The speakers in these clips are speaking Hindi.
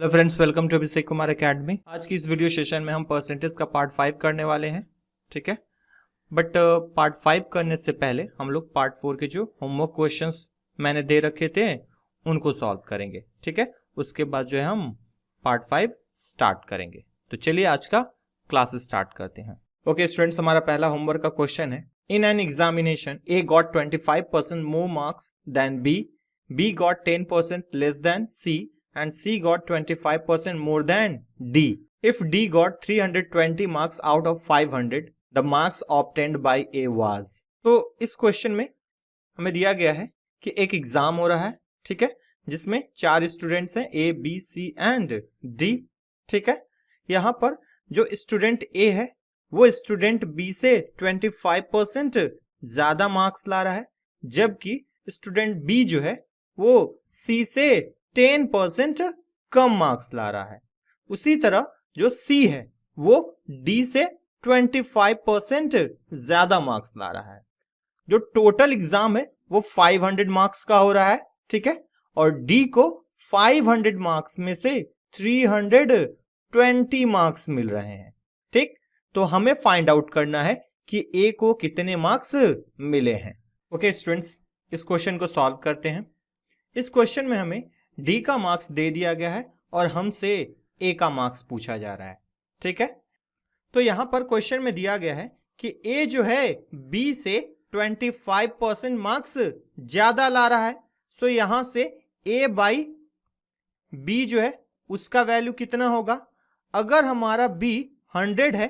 Hello friends, welcome to Abhishek Kumar academy. आज की इस वीडियो सेशन में हम परसेंटेज का पार्ट 5 करने वाले हैं, ठीक है। बट पार्ट 5 करने से पहले हम लोग पार्ट 4 के जो होमवर्क क्वेश्चंस मैंने दे रखे थे उनको सॉल्व करेंगे, ठीक है। उसके बाद जो है हम पार्ट 5 स्टार्ट करेंगे। तो चलिए आज का क्लास स्टार्ट करते हैं। ओके स्टूडेंट्स, हमारा पहला होमवर्क का क्वेश्चन है, in an examination A got 25% more marks than B got 10% less than C and C got 25% more than D. If D got 320 marks out of 500, the marks obtained by A was. तो इस क्वेश्चन में हमें दिया गया है कि एक एग्जाम हो रहा है, ठीक है, जिसमें 4 स्टूडेंट्स हैं A, B, C and D, ठीक है। यहाँ पर जो स्टूडेंट A है वो स्टूडेंट B से 25% ज्यादा मार्क्स ला रहा है, जबकि स्टूडेंट B जो है वो C से 10% कम मार्क्स ला रहा है। उसी तरह जो C है वो D से 25% ज्यादा मार्क्स ला रहा है। जो टोटल एग्जाम है वो 500 मार्क्स का हो रहा है, ठीक है, और D को 500 मार्क्स में से 320 मार्क्स मिल रहे हैं, ठीक। तो हमें फाइंड आउट करना है कि A को कितने मार्क्स मिले हैं। ओके स्टूडेंट्स, इस क्वेश्चन को सॉल्व करते हैं। इस क्वेश्चन में हमें D का मार्क्स दे दिया गया है और हमसे A का मार्क्स पूछा जा रहा है, ठीक है। तो यहां पर क्वेश्चन में दिया गया है कि A जो है B से 25% मार्क्स ज्यादा ला रहा है। सो यहां से A बाई B जो है उसका वैल्यू कितना होगा। अगर हमारा B 100 है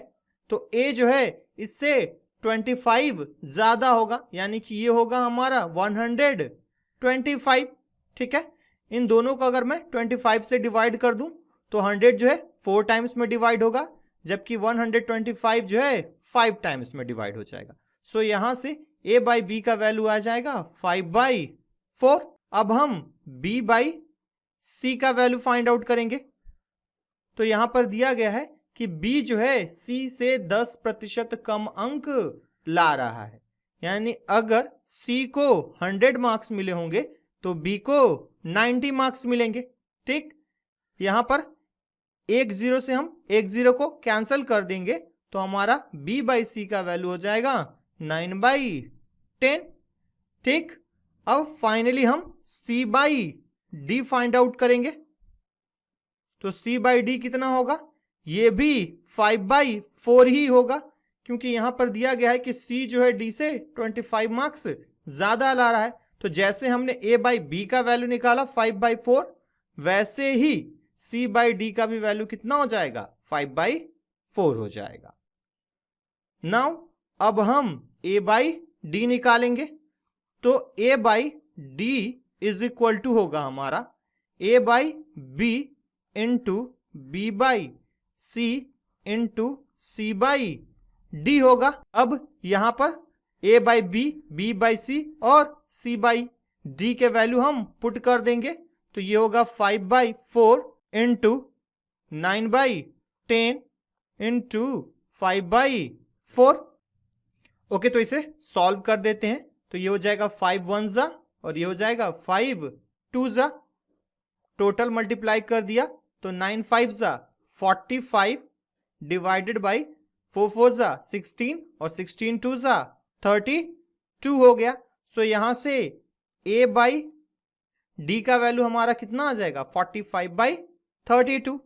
तो A जो है इससे 25 ज्यादा होगा, यानी कि ये होगा हमारा 125, ठीक है। इन दोनों को अगर मैं 25 से डिवाइड कर दूं तो 100 जो है 4 टाइम्स में डिवाइड होगा, जबकि 125 जो है 5 टाइम्स में डिवाइड हो जाएगा। सो यहां से A बाई B का वैल्यू आ जाएगा 5/4। अब हम B बाई C का वैल्यू फाइंड आउट करेंगे। तो यहां पर दिया गया है कि B जो है C से 10% कम अंक ला रहा है, यानी अगर C को 100 मार्क्स मिले होंगे तो B को 90 मार्क्स मिलेंगे, ठीक। यहां पर 1 0 से हम 1 0 को कैंसिल कर देंगे तो हमारा B बाई C का वैल्यू हो जाएगा 9/10, ठीक। अब फाइनली हम C by D find out करेंगे। तो C बाई D कितना होगा, ये भी 5/4 ही होगा, क्योंकि यहां पर दिया गया है कि C जो है D से 25 मार्क्स ज्यादा ला रहा है। तो जैसे हमने A बाई B का वैल्यू निकाला 5/4, वैसे ही C बाई D का भी वैल्यू कितना हो जाएगा, 5/4 हो जाएगा। नाउ अब हम A बाई D निकालेंगे। तो A by D is equal to होगा हमारा A by B into B by C into C by D होगा। अब यहां पर A by B, B by C और C बाई D के वैल्यू हम पुट कर देंगे। तो ये होगा 5/4 इंटू 9/10 इंटू 5/4। ओके, तो इसे सॉल्व कर देते हैं। तो ये हो जाएगा 5 1 और ये हो जाएगा 5 2 टोटल मल्टीप्लाई कर दिया तो 9 5 45 डिवाइडेड बाई 4 4 16 और 16 2 32 हो गया। सो यहां से A बाई D का वैल्यू हमारा कितना आ जाएगा, 45/32।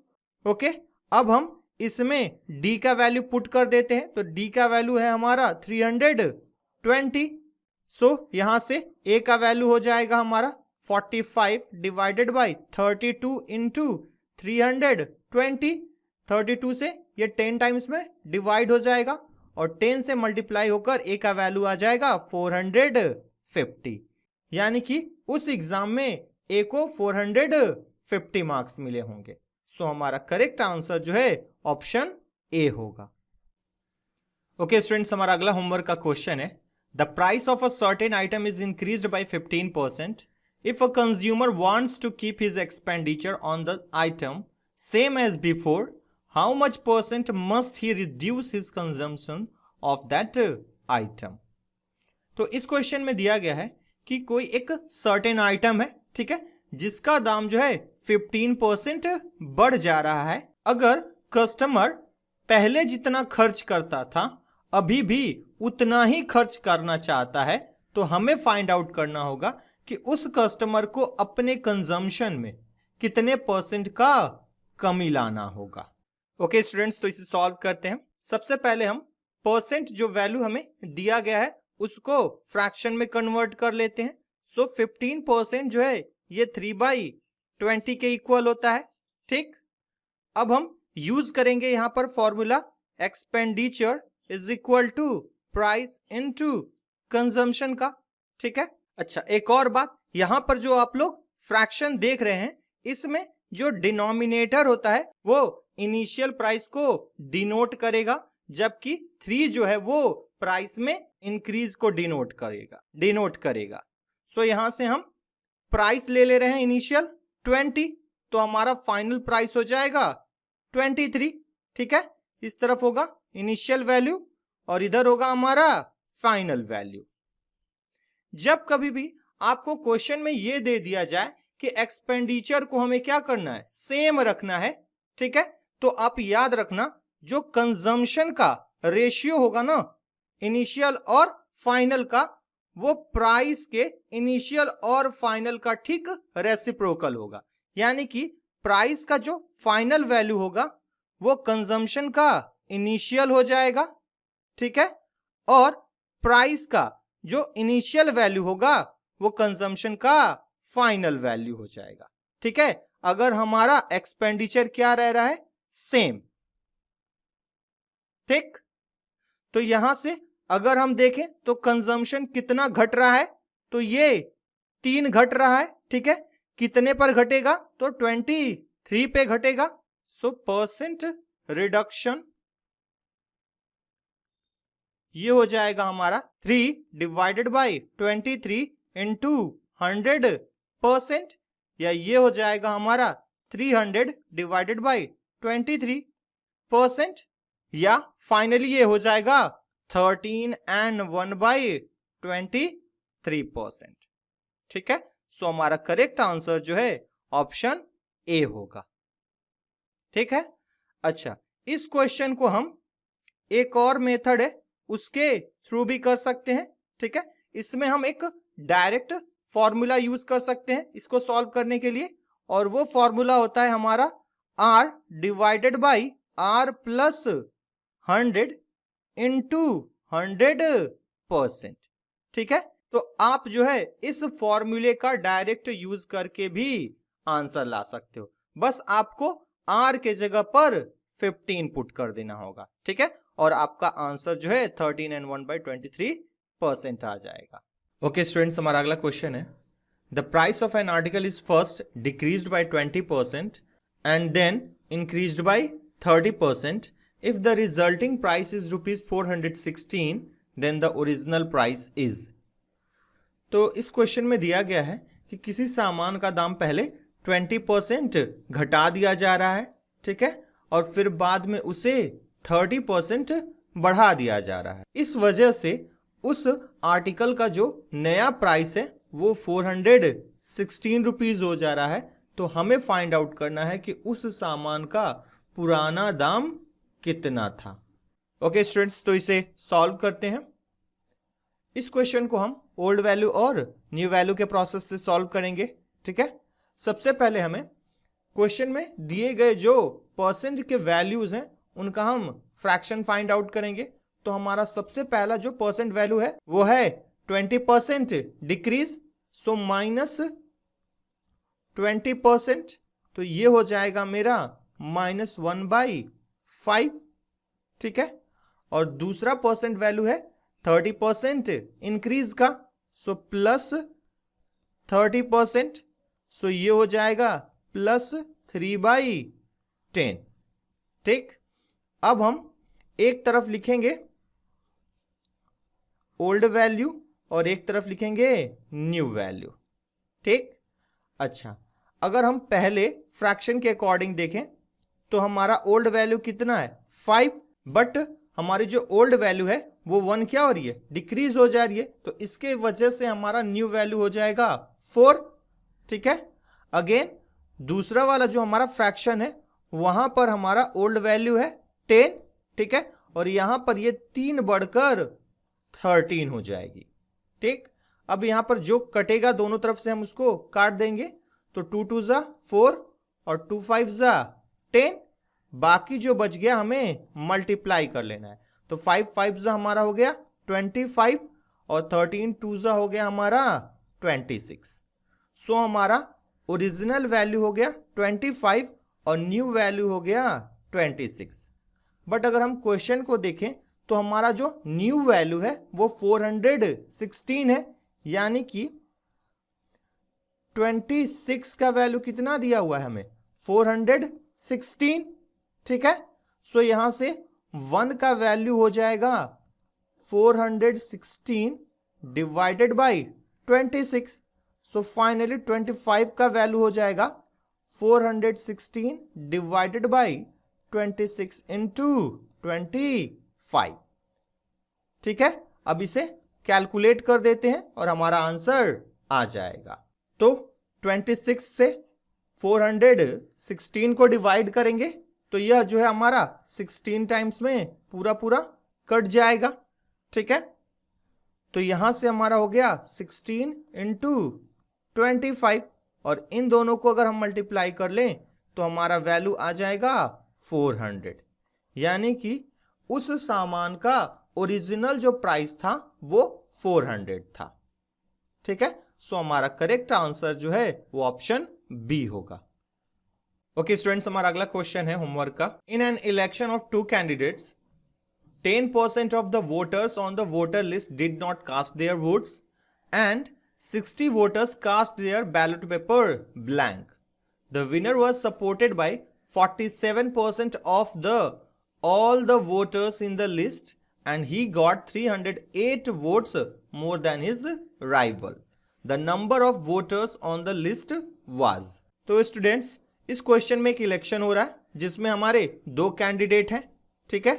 ओके, अब हम इसमें D का वैल्यू पुट कर देते हैं। तो D का वैल्यू है हमारा 320। सो यहां से A का वैल्यू हो जाएगा हमारा 45 डिवाइडेड बाई 32 इंटू 320। 32 से ये 10 टाइम्स में डिवाइड हो जाएगा और 10 से मल्टीप्लाई होकर A का वैल्यू आ जाएगा 450, यानी कि उस एग्जाम में A को 450 मार्क्स मिले होंगे। सो हमारा करेक्ट आंसर जो है ऑप्शन A होगा। ओके स्टूडेंट्स, हमारा अगला होमवर्क का क्वेश्चन है, the price of a certain item is increased by 15%. If a consumer wants to keep his expenditure on the item same as before, how much % must he reduce his consumption of that item? तो इस क्वेश्चन में दिया गया है कि कोई एक सर्टेन आइटम है, ठीक है, जिसका दाम जो है 15% बढ़ जा रहा है। अगर कस्टमर पहले जितना खर्च करता था अभी भी उतना ही खर्च करना चाहता है, तो हमें फाइंड आउट करना होगा कि उस कस्टमर को अपने कंजम्पशन में कितने परसेंट का कमी लाना होगा। ओके स्टूडेंट्स, तो इसे सॉल्व करते हैं। सबसे पहले हम परसेंट जो वैल्यू हमें दिया गया है उसको फ्रैक्शन में कन्वर्ट कर लेते हैं। सो 15% जो है ये 3/20 के इक्वल होता है। ठीक, अब हम यूज करेंगे यहां पर formula expenditure is equal to price into consumption का। ठीक है, अच्छा एक और बात, यहां पर जो आप लोग फ्रैक्शन देख रहे हैं इसमें जो डिनोमिनेटर होता है वो इनिशियल प्राइस को डिनोट करेगा, जबकि 3 जो है वो प्राइस में इंक्रीज को डिनोट करेगा। सो यहां से हम प्राइस ले रहे हैं इनिशियल 20, तो हमारा फाइनल प्राइस हो जाएगा 23। ठीक है, इस तरफ होगा इनिशियल वैल्यू और इधर होगा हमारा फाइनल वैल्यू। जब कभी भी आपको क्वेश्चन में ये दे दिया जाए कि एक्सपेंडिचर को हमें क्या करना है, सेम रखना है, ठीक है, तो आप याद रखना जो कंजम्पशन का रेशियो होगा ना इनिशियल और फाइनल का, वो प्राइस के इनिशियल और फाइनल का ठीक रेसिप्रोकल होगा। यानी कि प्राइस का जो फाइनल वैल्यू होगा वो कंजम्पशन का इनिशियल हो जाएगा। ठीक है, और प्राइस का जो इनिशियल वैल्यू होगा वो कंजम्पशन का फाइनल वैल्यू हो जाएगा। ठीक है, अगर हमारा एक्सपेंडिचर क्या रह रहा है, सेम। ठीक, तो यहां से अगर हम देखें तो कंजम्पशन कितना घट रहा है, तो ये 3 घट रहा है। ठीक है, कितने पर घटेगा, तो 23 पे घटेगा। सो परसेंट रिडक्शन ये हो जाएगा हमारा 3 डिवाइडेड बाई 23 इंटू 100%, या ये हो जाएगा हमारा 300 डिवाइडेड बाई 23%, या फाइनली ये हो जाएगा 13 and 1/23%। ठीक है, सो हमारा करेक्ट आंसर जो है ऑप्शन ए होगा। ठीक है, अच्छा इस क्वेश्चन को हम एक और मेथड है उसके थ्रू भी कर सकते हैं। ठीक है, इसमें हम एक डायरेक्ट फॉर्मूला यूज कर सकते हैं इसको सॉल्व करने के लिए, और वो फॉर्मूला होता है हमारा R divided by R plus 100 into 100%। ठीक है, तो आप जो है इस फॉर्मूले का डायरेक्ट यूज करके भी आंसर ला सकते हो, बस आपको R के जगह पर 15 पुट कर देना होगा। ठीक है, और आपका आंसर जो है 13 and 1/23% आ जाएगा। ओके स्टूडेंट्स, हमारा अगला क्वेश्चन है the price of an article is first decreased by 20% and then increased by 30%. If the resulting price is ₹416, then the original price is. तो इस क्वेश्चन में दिया गया है कि किसी सामान का दाम पहले 20% घटा दिया जा रहा है, ठीक है, और फिर बाद में उसे 30% बढ़ा दिया जा रहा है। इस वजह से उस आर्टिकल का जो नया प्राइस है वो 416 रुपीज हो जा रहा है। तो हमें फाइंड आउट करना है कि उस सामान का पुराना दाम कितना था। ओके स्टूडेंट्स, तो इसे सॉल्व करते हैं। इस क्वेश्चन को हम ओल्ड वैल्यू और न्यू वैल्यू के प्रोसेस से सॉल्व करेंगे। ठीक है, सबसे पहले हमें क्वेश्चन में दिए गए जो परसेंट के वैल्यूज हैं उनका हम फ्रैक्शन फाइंड आउट करेंगे। तो हमारा सबसे पहला जो परसेंट वैल्यू है वो है 20% डिक्रीज, सो माइनस 20%, तो ये हो जाएगा मेरा -1/5। ठीक है, और दूसरा परसेंट वैल्यू है 30% इंक्रीज का, सो प्लस 30%, सो ये हो जाएगा +3/10। ठीक, अब हम एक तरफ लिखेंगे ओल्ड वैल्यू और एक तरफ लिखेंगे न्यू वैल्यू। ठीक, अच्छा अगर हम पहले फ्रैक्शन के अकॉर्डिंग देखें तो हमारा ओल्ड वैल्यू कितना है 5, बट हमारी जो ओल्ड वैल्यू है वो 1 क्या हो रही है, डिक्रीज हो जा रही है, तो इसके वजह से हमारा न्यू वैल्यू हो जाएगा 4। ठीक है, अगेन दूसरा वाला जो हमारा फ्रैक्शन है वहां पर हमारा ओल्ड वैल्यू है 10, ठीक है, और यहां पर ये 3 बढ़कर 13 हो जाएगी, ठीक। अब यहां पर जो कटेगा दोनों तरफ से हम उसको काट देंगे, तो 2 2 जा 4 और 2 5 जा 10, बाकी जो बच गया हमें मल्टीप्लाई कर लेना है, तो 5 5 जा हमारा हो गया 25 और 13 2 जा हो गया हमारा 26। सो हमारा ओरिजिनल वैल्यू हो गया 25 और न्यू वैल्यू हो गया 26। बट अगर हम क्वेश्चन को देखें तो हमारा जो न्यू वैल्यू है वो 416 है, यानी कि 26 का वैल्यू कितना दिया हुआ है हमें 416, ठीक है। सो यहां से 1 का वैल्यू हो जाएगा 416 डिवाइडेड बाई 26। सो फाइनली 25 का वैल्यू हो जाएगा 416 डिवाइडेड बाई 26 इंटू 25, ठीक है। अब इसे कैलकुलेट कर देते हैं और हमारा आंसर आ जाएगा। तो 26 से 416 को डिवाइड करेंगे तो यह जो है हमारा 16 टाइम्स में पूरा पूरा कट जाएगा, ठीक है। तो यहां से हमारा हो गया 16 इंटू 25 और इन दोनों को अगर हम मल्टीप्लाई कर लें तो हमारा वैल्यू आ जाएगा 400, यानी कि उस सामान का ओरिजिनल जो प्राइस था वो 400 था, ठीक है। सो हमारा करेक्ट आंसर जो है वो ऑप्शन बी होगा। ओके स्टूडेंट्स, हमारा अगला क्वेश्चन है होमवर्क का। In an election of 2 candidates 10% of the voters on the voter list did not cast their votes and 60 voters cast their ballot paper blank. The winner was supported by 47% of all the voters in the list and he got 308 votes more than his rival. The number of voters on the list was. तो स्टूडेंट्स, इस क्वेश्चन में एक इलेक्शन हो रहा है जिसमें हमारे 2 कैंडिडेट हैं, ठीक है।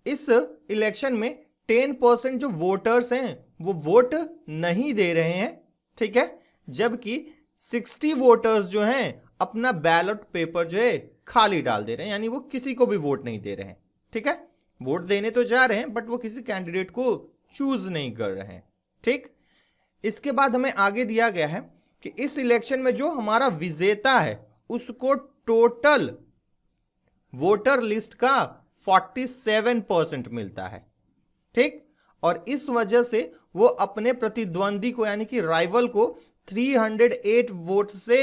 इस इलेक्शन में 10% जो वोटर्स हैं वो वोट नहीं दे रहे हैं, ठीक है, जबकि 60 वोटर्स जो हैं अपना बैलेट पेपर जो है खाली डाल दे रहे हैं, यानी वो किसी को भी वोट नहीं दे रहे हैं, ठीक है। वोट देने तो जा रहे हैं बट वो किसी कैंडिडेट को चूज नहीं कर रहे हैं, ठीक। इसके बाद हमें आगे दिया गया है कि इस इलेक्शन में जो हमारा विजेता है उसको टोटल वोटर लिस्ट का 47% मिलता है, ठीक। और इस वजह से वो अपने प्रतिद्वंदी को यानी कि राइवल को 308 वोट से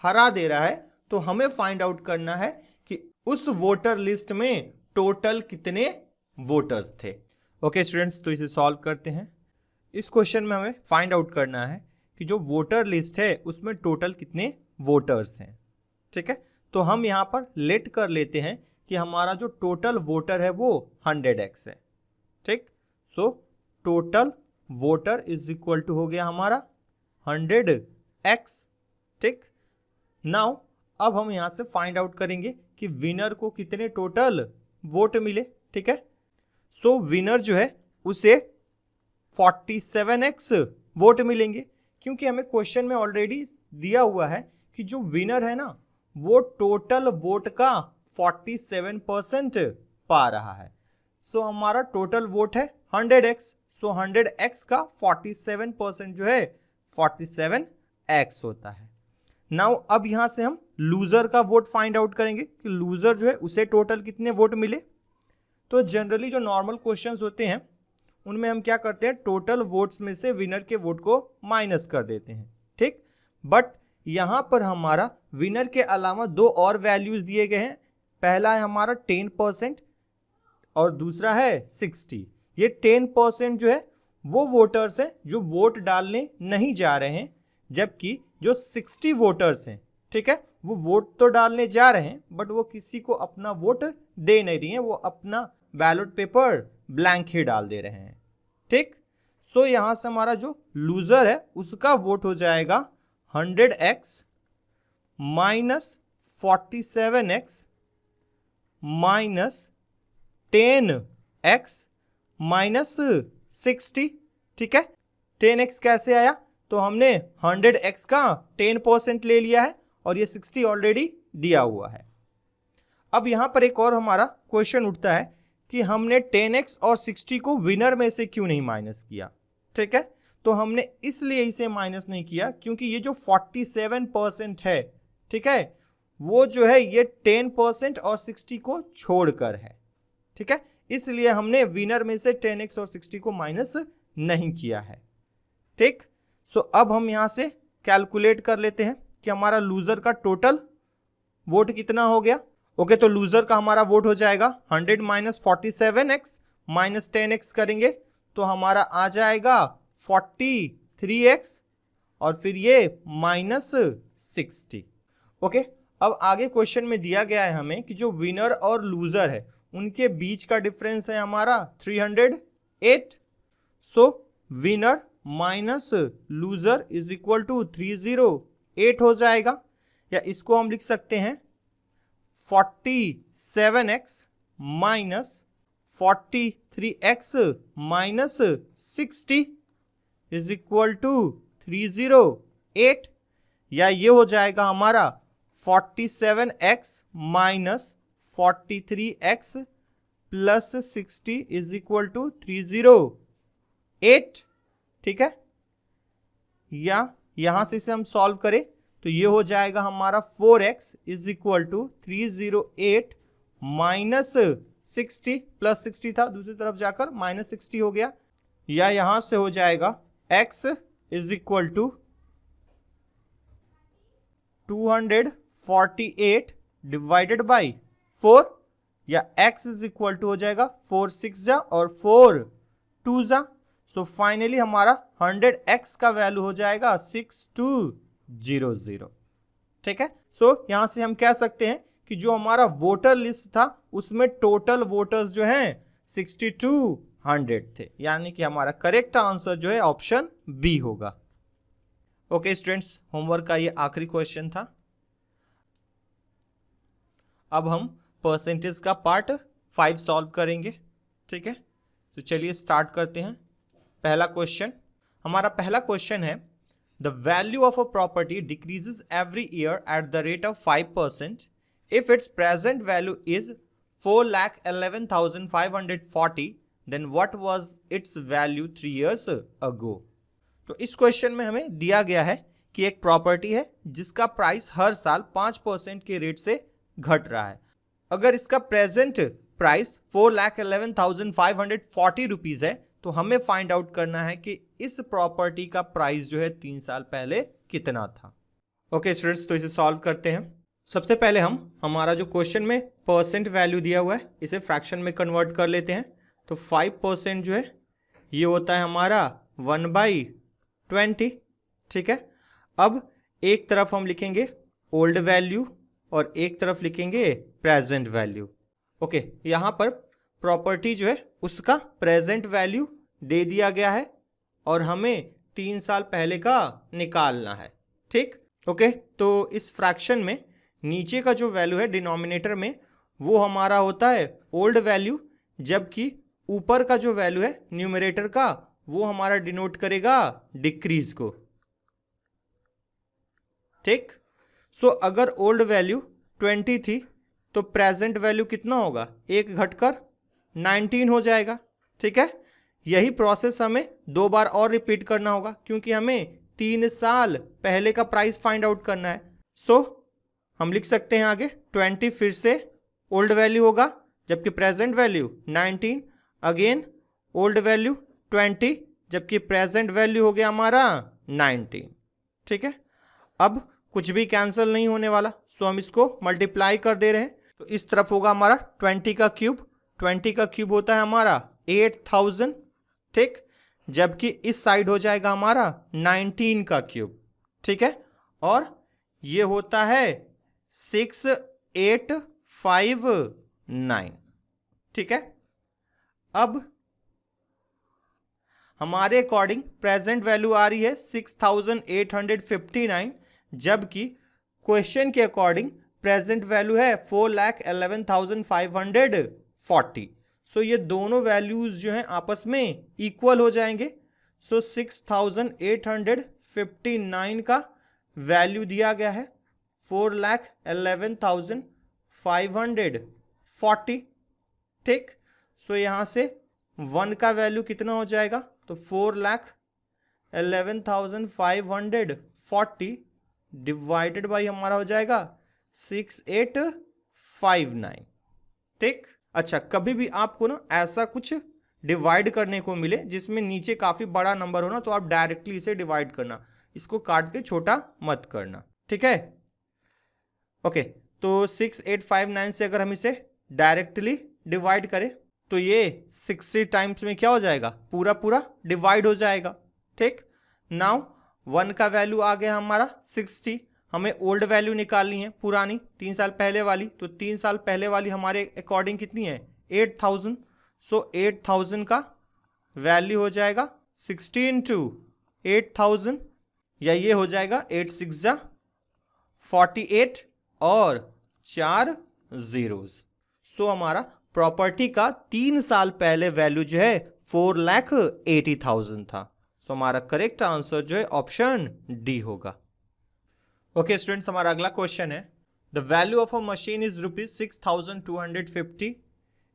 हरा दे रहा है। तो हमें फाइंड आउट करना है कि उस वोटर लिस्ट में टोटल कितने वोटर्स थे। ओके स्टूडेंट्स, तो इसे सॉल्व करते हैं। इस क्वेश्चन में हमें फाइंड आउट करना है कि जो वोटर लिस्ट है उसमें टोटल कितने वोटर्स हैं, ठीक है। तो हम यहाँ पर लेट कर लेते हैं कि हमारा जो टोटल वोटर है वो 100x है, ठीक। So total voter is equal to हो गया हमारा 100x, ठीक। नाउ अब हम यहाँ से फाइंड आउट करेंगे कि विनर को कितने टोटल वोट मिले, ठीक है। सो विनर जो है उसे 47x वोट मिलेंगे, क्योंकि हमें क्वेश्चन में ऑलरेडी दिया हुआ है कि जो विनर है ना वो टोटल वोट का 47% पा रहा है। सो हमारा टोटल वोट है 100x, सो 100x का 47% जो है 47x होता है। नाउ अब यहां से हम लूजर का वोट फाइंड आउट करेंगे कि लूजर जो है उसे टोटल कितने वोट मिले। तो जनरली जो नॉर्मल क्वेश्चंस होते हैं उनमें हम क्या करते हैं, टोटल वोट्स में से विनर के वोट को माइनस कर देते हैं, ठीक। बट यहां पर हमारा विनर के अलावा 2 और वैल्यूज दिए गए हैं। पहला है हमारा 10% और दूसरा है 60। ये 10% जो है वो वोटर्स हैं जो वोट डालने नहीं जा रहे हैं, जबकि जो 60 वोटर्स हैं, ठीक है, वो वोट तो डालने जा रहे हैं बट वो किसी को अपना वोट दे नहीं रही हैं, वो अपना बैलेट पेपर ब्लैंक ही डाल दे रहे हैं, ठीक। सो यहां से हमारा जो लूजर है उसका वोट हो जाएगा 100x minus 47x minus 10x minus 60, ठीक है। 10x कैसे आया, तो हमने 100x का 10% ले लिया है और ये 60 ऑलरेडी दिया हुआ है। अब यहाँ पर एक और हमारा क्वेश्चन उठता है कि हमने 10x और 60 को विनर में से क्यों नहीं माइनस किया। ठीक है, तो हमने इसलिए इसे माइनस नहीं किया क्योंकि ये जो 47% है, ठीक है, वो जो है ये 10% और 60 को छोड़कर है। ठीक है, इसलिए हमने विनर में से 10x और 60 को माइनस नहीं किया है। ठीक, सो अब हम यहां से कैलकुलेट कर लेते हैं कि हमारा लूजर का टोटल वोट कितना हो गया। ओके, तो लूजर का हमारा वोट हो जाएगा 100 माइनस 47x माइनस 10x करेंगे तो हमारा आ जाएगा 43x और फिर ये माइनस 60। ओके, अब आगे क्वेश्चन में दिया गया है हमें कि जो विनर और लूजर है उनके बीच का डिफरेंस है हमारा 308। So winner minus loser is equal to 308 हो जाएगा, या इसको हम लिख सकते हैं 47x minus 43x minus 60 is equal to 308, या ये हो जाएगा हमारा 47x minus 43x plus 60 is equal to 308। ठीक है, या यहां से इसे हम सॉल्व करें तो ये हो जाएगा हमारा 4x is equal to 308 minus 60 plus 60 था, दूसरी तरफ जाकर माइनस 60 हो गया, या यहां से हो जाएगा x is equal to 248 divided by 4, या x इज इक्वल टू हो जाएगा 4 6 जा और 4 2 जा। सो फाइनली हमारा 100x का वैल्यू हो जाएगा 6200। ठीक है, सो यहां से हम कह सकते हैं कि जो हमारा वोटर लिस्ट था उसमें टोटल वोटर्स जो हैं 6200 थे, यानी कि हमारा करेक्ट आंसर जो है ऑप्शन बी होगा। ओके स्टूडेंट्स, होमवर्क का ये आखिरी क्वेश्चन था। अब हम परसेंटेज का पार्ट 5 सॉल्व करेंगे। ठीक है, तो चलिए स्टार्ट करते हैं। पहला क्वेश्चन, हमारा पहला क्वेश्चन है the value of a property decreases every year at the rate of 5% if its present value is 4,11,540 then what was its value 3 years ago. तो इस क्वेश्चन में हमें दिया गया है कि एक प्रॉपर्टी है जिसका प्राइस हर साल 5% के रेट से घट रहा है। अगर इसका प्रेजेंट प्राइस 4,11,540 रुपीज है तो हमें फाइंड आउट करना है कि इस प्रॉपर्टी का प्राइस जो है 3 साल पहले कितना था। ओके स्टूडेंट्स, तो इसे सॉल्व करते हैं। सबसे पहले हम हमारा जो क्वेश्चन में परसेंट वैल्यू दिया हुआ है इसे फ्रैक्शन में कन्वर्ट कर लेते हैं। तो 5% जो है ये होता है हमारा 1/20। ठीक है, अब एक तरफ हम लिखेंगे ओल्ड वैल्यू और एक तरफ लिखेंगे प्रेजेंट वैल्यू। ओके, यहाँ पर प्रॉपर्टी जो है उसका प्रेजेंट वैल्यू दे दिया गया है और हमें 3 साल पहले का निकालना है। ठीक, ओके, तो इस फ्रैक्शन में नीचे का जो वैल्यू है डिनोमिनेटर में वो हमारा होता है ओल्ड वैल्यू, जबकि ऊपर का जो वैल्यू है न्यूमरेटर का वो हमारा डिनोट करेगा डिक्रीज को। ठीक, सो अगर ओल्ड वैल्यू 20 थी तो प्रेजेंट वैल्यू कितना होगा, एक घटकर 19 हो जाएगा। ठीक है, यही प्रोसेस हमें 2 बार और रिपीट करना होगा क्योंकि हमें 3 साल पहले का प्राइस फाइंड आउट करना है। सो हम लिख सकते हैं आगे 20 फिर से ओल्ड वैल्यू होगा जबकि present value 19, again old value 20 जबकि प्रेजेंट वैल्यू हो गया हमारा 19। ठीक है, अब कुछ भी कैंसिल नहीं होने वाला, सो हम इसको मल्टीप्लाई कर दे रहे हैं। तो इस तरफ होगा हमारा 20 का क्यूब, 20 का क्यूब होता है हमारा 8000। ठीक, जबकि इस साइड हो जाएगा हमारा 19 का क्यूब। ठीक है, और ये होता है 6859। ठीक है, अब हमारे अकॉर्डिंग प्रेजेंट वैल्यू आ रही है 6859, जबकि क्वेश्चन के अकॉर्डिंग प्रेजेंट वैल्यू है 4,11,540। सो ये दोनों वैल्यूज जो हैं आपस में इक्वल हो जाएंगे। सो 6859 का वैल्यू दिया गया है 4,11,540, ठीक। सो यहाँ से 1 का वैल्यू कितना हो जाएगा, तो 4,11,540 डिवाइडेड बाई हमारा हो जाएगा 6859, ठीक। अच्छा, कभी भी आपको ना ऐसा कुछ डिवाइड करने को मिले जिसमें नीचे काफी बड़ा नंबर हो ना, तो आप डायरेक्टली इसे डिवाइड करना, इसको काट के छोटा मत करना, ठीक है। ओके, तो 6859 से अगर हम इसे डायरेक्टली डिवाइड करें तो ये 60 टाइम्स में क्या हो जाएगा, पूरा पूरा डिवाइड हो जाएगा, ठीक। नाउ 1 का वैल्यू आ गया हमारा 60, हमें ओल्ड वैल्यू निकालनी है, पुरानी 3 साल पहले वाली, तो 3 साल पहले वाली हमारे अकॉर्डिंग कितनी है, 8000। सो 8000 का वैल्यू हो जाएगा 60 इंटू 8000, या ये हो जाएगा 8 6 जा 48 और 4 zeros। सो हमारा प्रॉपर्टी का 3 साल पहले वैल्यू जो है 4,80,000 था। सो हमारा करेक्ट आंसर जो है ऑप्शन डी होगा। ओके स्टूडेंट्स, हमारा अगला क्वेश्चन है, the value of a machine is ₹6,250.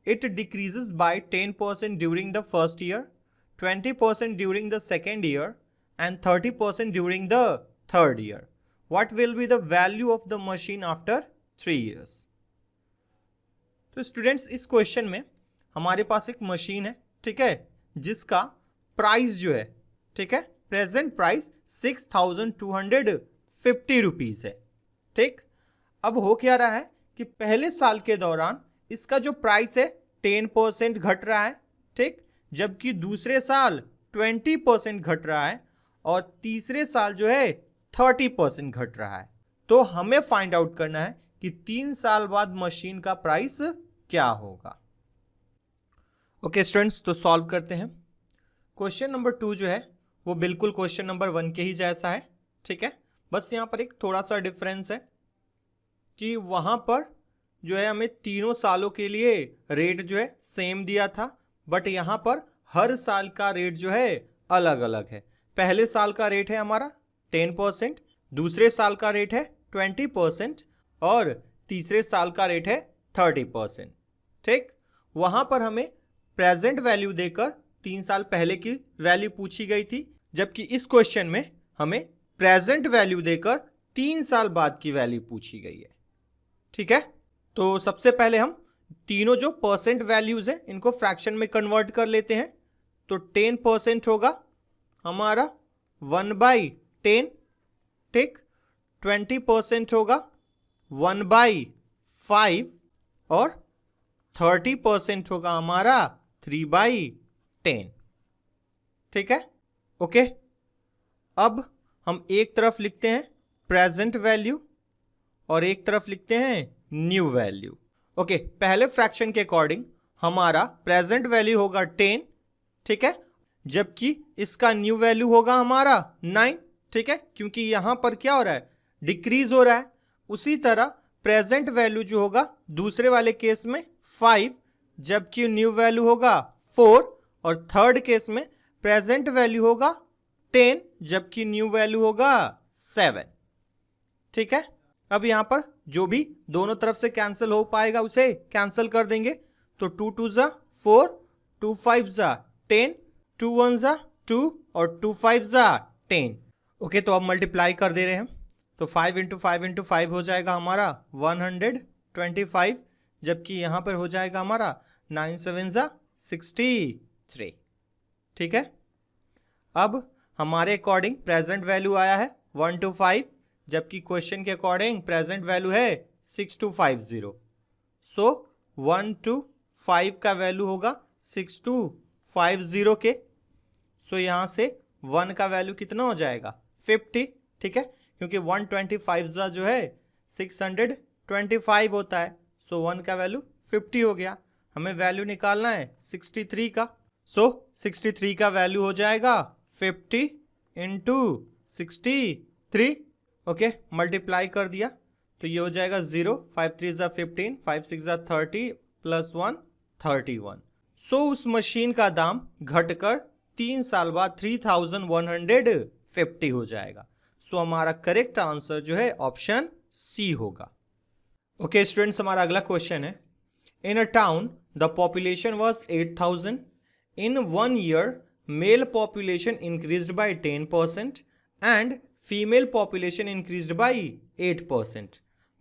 It decreases by 10% during the first year, 20% during the second year, and 30% during the third year. What will be the value of the machine after 3 years? तो स्टूडेंट्स, इस क्वेश्चन में हमारे पास एक मशीन है, ठीक है, जिसका प्राइस जो है, ठीक है, प्रेजेंट प्राइस 6,250 रुपीज है, ठीक। अब हो क्या रहा है कि पहले साल के दौरान इसका जो प्राइस है 10% घट रहा है, ठीक, जबकि दूसरे साल 20% घट रहा है और तीसरे साल जो है 30% घट रहा है। तो हमें फाइंड आउट करना है कि 3 साल बाद मशीन का प्राइस क्या होगा। ओके स्टूडेंट्स, तो सॉल्व करते हैं। क्वेश्चन नंबर 2 जो है वो बिल्कुल क्वेश्चन नंबर 1 के ही जैसा है, ठीक है, बस यहाँ पर एक थोड़ा सा डिफरेंस है कि वहां पर जो है हमें तीनों सालों के लिए रेट जो है सेम दिया था, बट यहाँ पर हर साल का रेट जो है अलग अलग है। पहले साल का रेट है हमारा 10%, दूसरे साल का रेट है 20% और तीसरे साल का रेट है 30%, ठीक। वहाँ पर हमें प्रेजेंट वैल्यू देकर 3 साल पहले की वैल्यू पूछी गई थी, जबकि इस क्वेश्चन में हमें प्रेजेंट वैल्यू देकर 3 साल बाद की वैल्यू पूछी गई है, ठीक है। तो सबसे पहले हम तीनों जो परसेंट वैल्यूज हैं इनको फ्रैक्शन में कन्वर्ट कर लेते हैं। तो 10% होगा हमारा 1/10, ठीक। 20% होगा 1/5 और 30% होगा हमारा 3/10, ठीक है। ओके, अब हम एक तरफ लिखते हैं प्रेजेंट वैल्यू और एक तरफ लिखते हैं न्यू वैल्यू। ओके, पहले फ्रैक्शन के अकॉर्डिंग हमारा प्रेजेंट वैल्यू होगा 10, ठीक है, जबकि इसका न्यू वैल्यू होगा हमारा 9, ठीक है, क्योंकि यहां पर क्या हो रहा है, डिक्रीज हो रहा है। उसी तरह प्रेजेंट वैल्यू जो होगा दूसरे वाले केस में 5, जबकि न्यू वैल्यू होगा 4, और थर्ड केस में प्रेजेंट वैल्यू होगा 10 जबकि न्यू वैल्यू होगा 7, ठीक है। अब यहां पर जो भी दोनों तरफ से कैंसिल हो पाएगा उसे कैंसिल कर देंगे। तो 2 2 जा 4, 2 5 जा 10, 2 1 जा 2 और 2 5 जा 10। ओके, तो अब मल्टीप्लाई कर दे रहे हैं। तो 5 इंटू 5 इंटू 5 हो जाएगा हमारा 125, जबकि यहां पर हो जाएगा हमारा 9 7 जा 63, ठीक है। अब हमारे अकॉर्डिंग प्रेजेंट वैल्यू आया है 125, जबकि क्वेश्चन के अकॉर्डिंग प्रेजेंट वैल्यू है 6250। सो 125 का वैल्यू होगा 6250 के। सो यहाँ से 1 का वैल्यू कितना हो जाएगा 50, ठीक है, क्योंकि 125 जो है 625 होता है। सो 1 का वैल्यू 50 हो गया। हमें वैल्यू निकालना है 63 का। सो 63 का वैल्यू हो जाएगा 50 इंटू 63। ओके, मल्टीप्लाई कर दिया तो ये हो जाएगा 0, 5 3 जा 15, 5 6 जा 30 प्लस 1 31। सो उस मशीन का दाम घटकर 3 साल बाद 3150 हो जाएगा। सो हमारा करेक्ट आंसर जो है ऑप्शन सी होगा। ओके स्टूडेंट्स, हमारा अगला क्वेश्चन है, in a town the population was 8000, in 1 year male population increased by 10% and female population increased by 8%,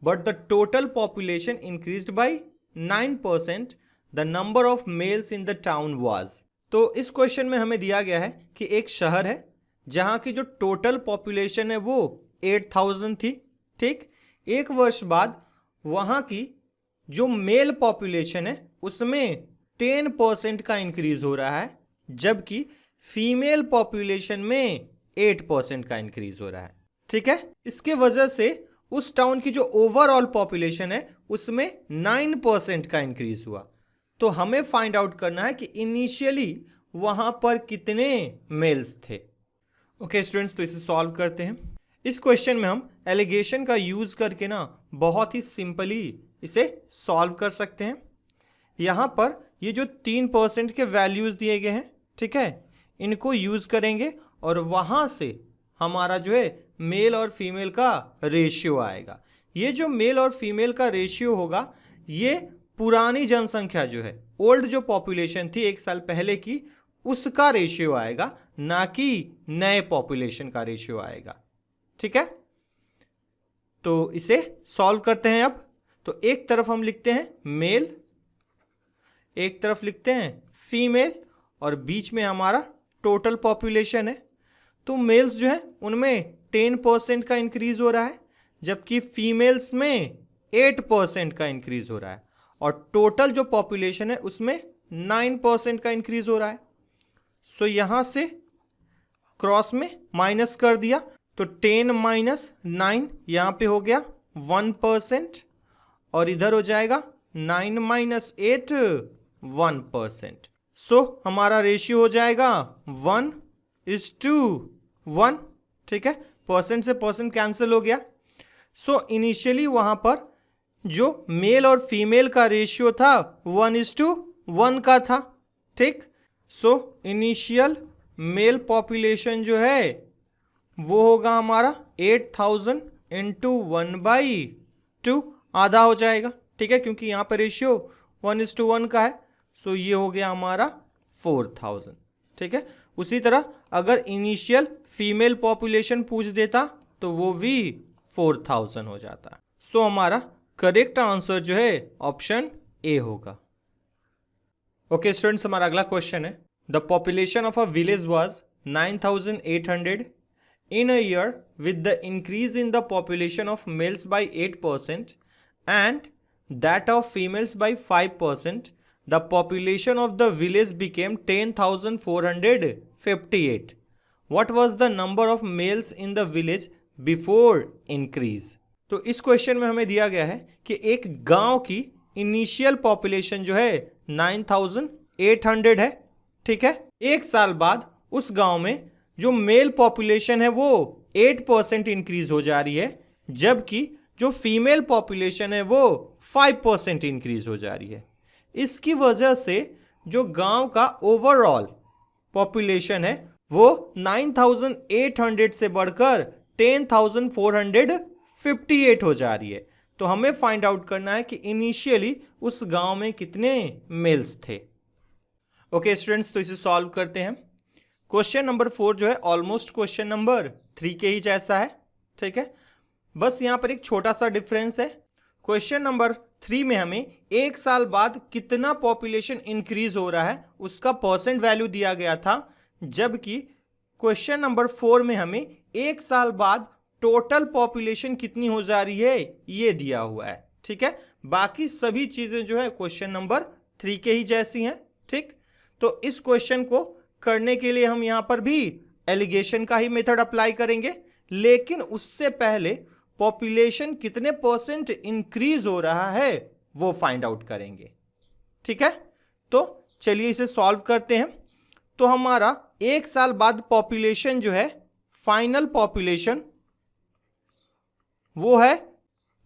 but the total population increased by 9%, the number of males in the town was. तो इस क्वेश्चन में हमें दिया गया है कि एक शहर है जहां की जो टोटल पॉपुलेशन है वो 8000 थी, ठीक। एक वर्ष बाद वहां की जो मेल पॉपुलेशन है उसमें 10% का इंक्रीज हो रहा है, जबकि फीमेल पॉपुलेशन में 8% का इंक्रीज हो रहा है, ठीक है। इसके वजह से उस टाउन की जो ओवरऑल पॉपुलेशन है उसमें 9% का इंक्रीज हुआ। तो हमें फाइंड आउट करना है कि इनिशियली वहां पर कितने मेल्स थे। ओके स्टूडेंट्स, तो इसे सॉल्व करते हैं। इस क्वेश्चन में हम एलिगेशन का यूज करके ना बहुत ही सिंपली इसे सॉल्व कर सकते हैं। यहाँ पर ये जो 3% के वैल्यूज दिए गए हैं, ठीक है, इनको यूज करेंगे और वहाँ से हमारा जो है मेल और फीमेल का रेशियो आएगा। ये जो मेल और फीमेल का रेशियो होगा ये पुरानी जनसंख्या जो है, ओल्ड जो पॉपुलेशन थी 1 साल पहले की, उसका रेशियो आएगा, ना कि नए पॉपुलेशन का रेशियो आएगा, ठीक है। तो इसे सॉल्व करते हैं अब। तो एक तरफ हम लिखते हैं मेल, एक तरफ लिखते हैं फीमेल और बीच में हमारा टोटल पॉपुलेशन है। तो मेल्स जो है उनमें 10% का इंक्रीज हो रहा है, जबकि फीमेल्स में 8% का इंक्रीज हो रहा है, और टोटल जो पॉपुलेशन है उसमें 9% का इंक्रीज हो रहा है। सो यहां से क्रॉस में माइनस कर दिया तो 10 माइनस 9 यहां पे हो गया 1%, और इधर हो जाएगा 9 माइनस 8 1%। सो हमारा रेशियो हो जाएगा 1:1, ठीक है। परसेंट से परसेंट कैंसिल हो गया। सो इनिशियली वहां पर जो मेल और फीमेल का रेशियो था 1:1 का था, ठीक। सो इनिशियल मेल पॉपुलेशन जो है वो होगा हमारा 8000 इंटू 1/2, आधा हो जाएगा, ठीक है, क्योंकि यहाँ पर रेशियो 1:1 का है। सो ये हो गया हमारा 4000, ठीक है। उसी तरह अगर इनिशियल फीमेल पॉपुलेशन पूछ देता तो वो भी 4000 हो जाता। सो हमारा करेक्ट आंसर जो है ऑप्शन ए होगा। ओके स्टूडेंट्स, हमारा अगला क्वेश्चन है, the population of a village was 9800 in a year with the increase in the population of males by 8% and that of females by 5%, the population of the village became 10,458. What was the number of males in the village before increase? तो इस क्वेश्चन में हमें दिया गया है कि एक गांव की इनिशियल पॉपुलेशन जो है 9800 है, ठीक है। 1 साल बाद उस गांव में जो मेल पॉपुलेशन है वो 8% इंक्रीज हो जा रही है, जबकि जो फीमेल पॉपुलेशन है वो 5% इंक्रीज हो जा रही है। इसकी वजह से जो गांव का ओवरऑल पॉपुलेशन है वो 9800 से बढ़कर 10,458 हो जा रही है। तो हमें फाइंड आउट करना है कि इनिशियली उस गांव में कितने मेल्स थे। ओके स्टूडेंट्स, तो इसे सॉल्व करते हैं। क्वेश्चन नंबर 4 जो है ऑलमोस्ट क्वेश्चन नंबर 3 के ही जैसा है, ठीक है। बस यहाँ पर एक छोटा सा डिफरेंस है। क्वेश्चन नंबर 3 में हमें 1 साल बाद कितना पॉपुलेशन इंक्रीज हो रहा है उसका परसेंट वैल्यू दिया गया था, जबकि क्वेश्चन नंबर 4 में हमें 1 साल बाद टोटल पॉपुलेशन कितनी हो जा रही है ये दिया हुआ है, ठीक है। बाकी सभी चीजें जो है क्वेश्चन नंबर 3 के ही जैसी हैं, ठीक। तो इस क्वेश्चन को करने के लिए हम यहाँ पर भी एलिगेशन का ही मेथड अप्लाई करेंगे, लेकिन उससे पहले पॉपुलेशन कितने परसेंट इंक्रीज हो रहा है वो फाइंड आउट करेंगे, ठीक है। तो चलिए इसे सॉल्व करते हैं। तो हमारा 1 साल बाद पॉपुलेशन जो है, फाइनल पॉपुलेशन वो है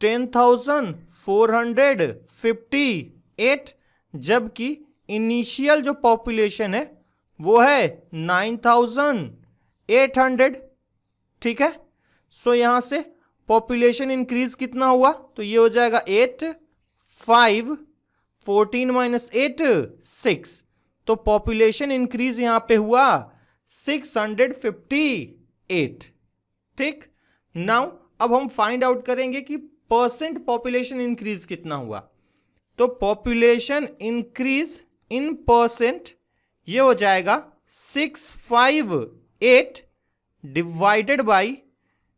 10,458, जबकि इनिशियल जो पॉपुलेशन है वो है 9,800, ठीक है। सो यहां से पॉपुलेशन इंक्रीज कितना हुआ, तो ये हो जाएगा 8, 5, 14 माइनस 8 6। तो पॉपुलेशन इंक्रीज यहां पे हुआ 658। ठीक, नाउ अब हम फाइंड आउट करेंगे कि परसेंट पॉपुलेशन इंक्रीज कितना हुआ। तो पॉपुलेशन इंक्रीज इन परसेंट ये हो जाएगा 658 डिवाइडेड बाई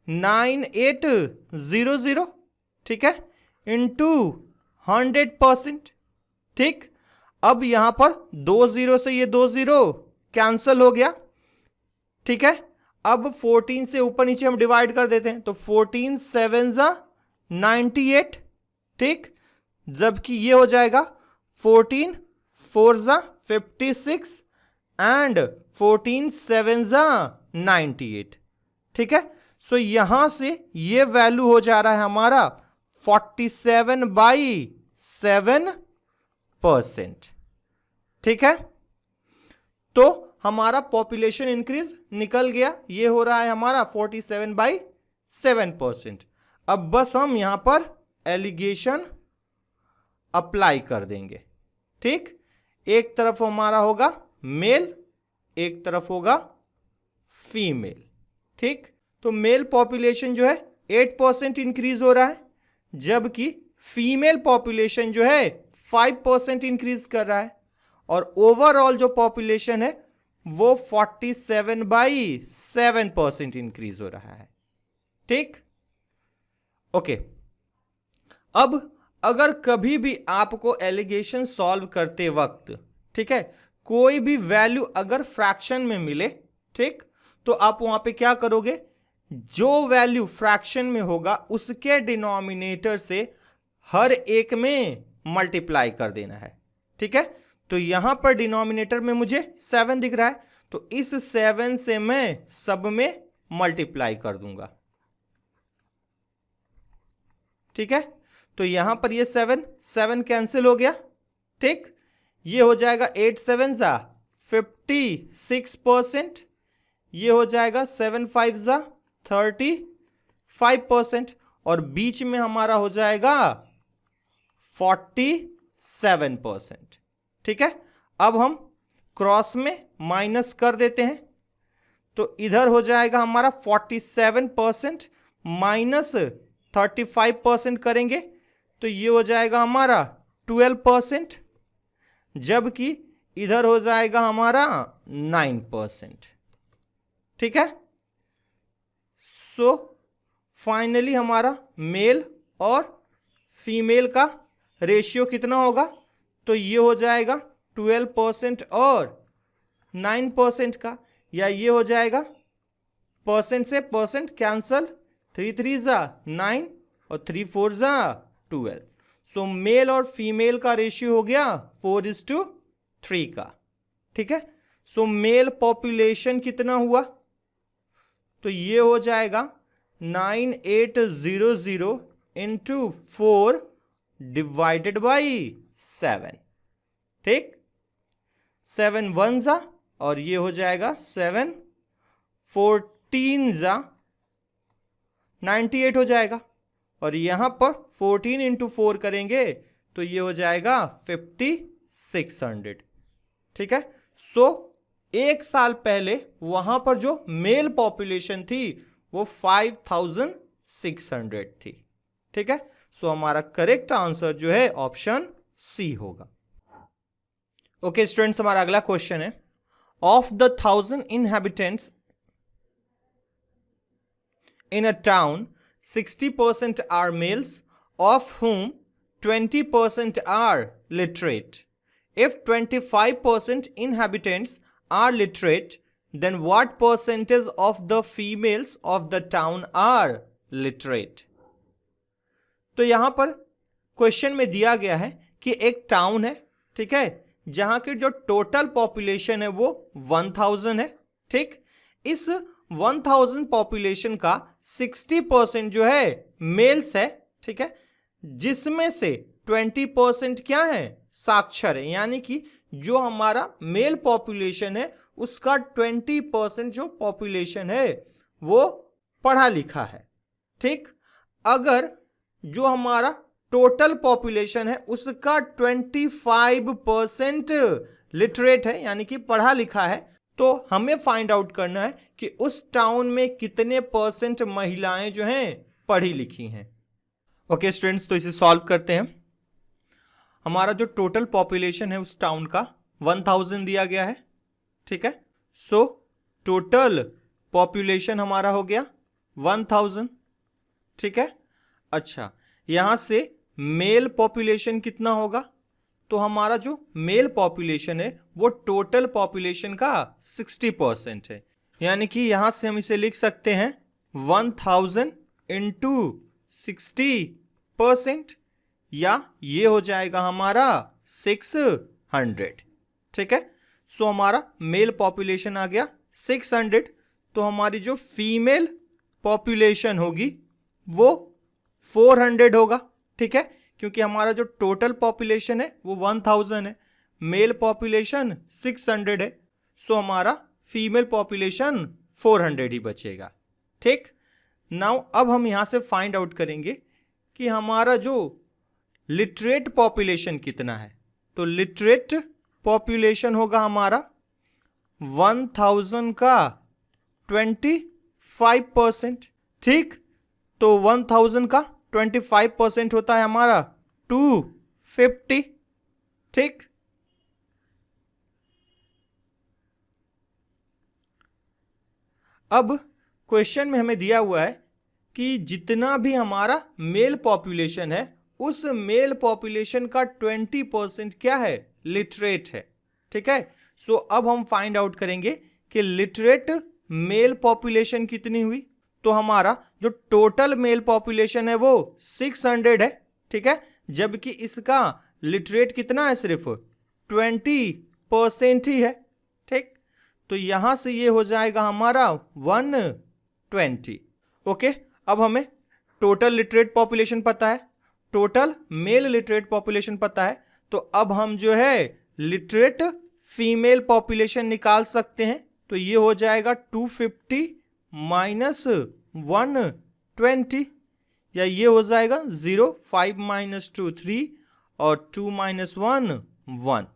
9800, ठीक है, इंटू 100%। ठीक, अब यहां पर 2 0 से ये 2 0 कैंसल हो गया। ठीक है, अब 14 से ऊपर नीचे हम डिवाइड कर देते हैं, तो 14 7 98। ठीक, जबकि ये हो जाएगा 14 4 56 एंड 14 7 98। ठीक है, सो यहां से ये वैल्यू हो जा रहा है हमारा 47/7%। ठीक है, तो हमारा पॉपुलेशन इंक्रीज निकल गया, ये हो रहा है हमारा 47/7%। अब बस हम यहां पर एलिगेशन अप्लाई कर देंगे। ठीक, एक तरफ हमारा होगा मेल, एक तरफ होगा फीमेल। ठीक, तो मेल पॉपुलेशन जो है 8% इंक्रीज हो रहा है, जबकि फीमेल पॉपुलेशन जो है 5% इंक्रीज कर रहा है, और ओवरऑल जो पॉपुलेशन है वो 47/7% इंक्रीज हो रहा है। ठीक, ओके। अब अगर कभी भी आपको एलिगेशन सॉल्व करते वक्त, ठीक है, कोई भी वैल्यू अगर फ्रैक्शन में मिले, ठीक, तो आप वहां पे क्या करोगे, जो वैल्यू फ्रैक्शन में होगा उसके डिनोमिनेटर से हर एक में मल्टीप्लाई कर देना है। ठीक है, तो यहां पर डिनोमिनेटर में मुझे 7 दिख रहा है, तो इस 7 से मैं सब में मल्टीप्लाई कर दूंगा। ठीक है, तो यहां पर ये 7 कैंसिल हो गया। ठीक, ये हो जाएगा 8 7 56%, ये हो जाएगा 7 5 35%, और बीच में हमारा हो जाएगा 47%। ठीक है, अब हम क्रॉस में माइनस कर देते हैं, तो इधर हो जाएगा हमारा 47% माइनस 35% करेंगे तो ये हो जाएगा हमारा 12%, जबकि इधर हो जाएगा हमारा 9%। ठीक है, सो फाइनली हमारा मेल और फीमेल का रेशियो कितना होगा, तो ये हो जाएगा 12% और 9% का, या ये हो जाएगा परसेंट से परसेंट कैंसल, 3 3 9 और 3 4 12। सो मेल और फीमेल का रेशियो हो गया 4:3 का। ठीक है, सो मेल पॉपुलेशन कितना हुआ, तो ये हो जाएगा 9800 इंटू 4 डिवाइडेड बाई 7। ठीक, 7 1 और ये हो जाएगा 7 14 98 हो जाएगा, और यहां पर 14 इंटू 4 करेंगे तो ये हो जाएगा 5600। ठीक है, सो एक साल पहले वहां पर जो मेल पॉपुलेशन थी वो 5600 थी। ठीक है, सो हमारा करेक्ट आंसर जो है ऑप्शन सी होगा। ओके स्टूडेंट्स, हमारा अगला क्वेश्चन है, of the 1000 inhabitants in a town 60% are males, of whom 20% are literate. If 25% inhabitants are literate, then what percentage of the females of the town are literate? तो यहां पर क्वेश्चन में दिया गया है कि एक टाउन है, ठीक है, जहां की जो टोटल पॉपुलेशन है वो 1000 है। ठीक, इस 1000 पॉपुलेशन का 60% जो है मेल्स है। ठीक है, जिसमें से 20% क्या है, साक्षर है, यानी कि जो हमारा मेल पॉपुलेशन है उसका 20% जो पॉपुलेशन है वो पढ़ा लिखा है। ठीक, अगर जो हमारा टोटल पॉपुलेशन है उसका 25% लिटरेट है यानी कि पढ़ा लिखा है, तो हमें फाइंड आउट करना है कि उस टाउन में कितने परसेंट महिलाएं जो हैं पढ़ी लिखी हैं। ओके स्टूडेंट्स, तो इसे सॉल्व करते हैं। हमारा जो टोटल पॉपुलेशन है उस टाउन का 1000 दिया गया है, ठीक है। सो टोटल पॉपुलेशन हमारा हो गया 1000, ठीक है। अच्छा, यहां से मेल पॉपुलेशन कितना होगा, तो हमारा जो मेल पॉपुलेशन है वो टोटल पॉपुलेशन का 60% है, यानी कि यहां से हम इसे लिख सकते हैं 1000 इंटू 60%, या ये हो जाएगा हमारा 600, ठीक है। सो हमारा मेल पॉपुलेशन आ गया 600, तो हमारी जो फीमेल पॉपुलेशन होगी वो 400 होगा, ठीक है, क्योंकि हमारा जो टोटल पॉपुलेशन है वो 1000 है, मेल पॉपुलेशन 600 है, सो हमारा फीमेल पॉपुलेशन 400 ही बचेगा, ठीक। नाउ अब हम यहां से फाइंड आउट करेंगे कि हमारा जो लिटरेट पॉपुलेशन कितना है, तो लिटरेट पॉपुलेशन होगा हमारा 1000 का 25%, ठीक। तो 1000 का 25% होता है हमारा 250, ठीक। अब क्वेश्चन में हमें दिया हुआ है कि जितना भी हमारा मेल पॉपुलेशन है उस मेल पॉपुलेशन का 20% क्या है, लिटरेट है, ठीक है। सो अब हम फाइंड आउट करेंगे कि लिटरेट मेल पॉपुलेशन कितनी हुई, तो हमारा जो टोटल मेल पॉपुलेशन है वो 600 है, ठीक है, जबकि इसका लिटरेट कितना है, सिर्फ 20% ही है, ठीक। तो यहां से ये हो जाएगा हमारा 120। ओके, अब हमें टोटल लिटरेट पॉपुलेशन पता है, टोटल मेल लिटरेट पॉपुलेशन पता है, तो अब हम जो है लिटरेट फीमेल पॉपुलेशन निकाल सकते हैं। तो ये हो जाएगा 250 माइनस 120, या ये हो जाएगा 0, 5 माइनस 2 3 और 2 माइनस 1 1,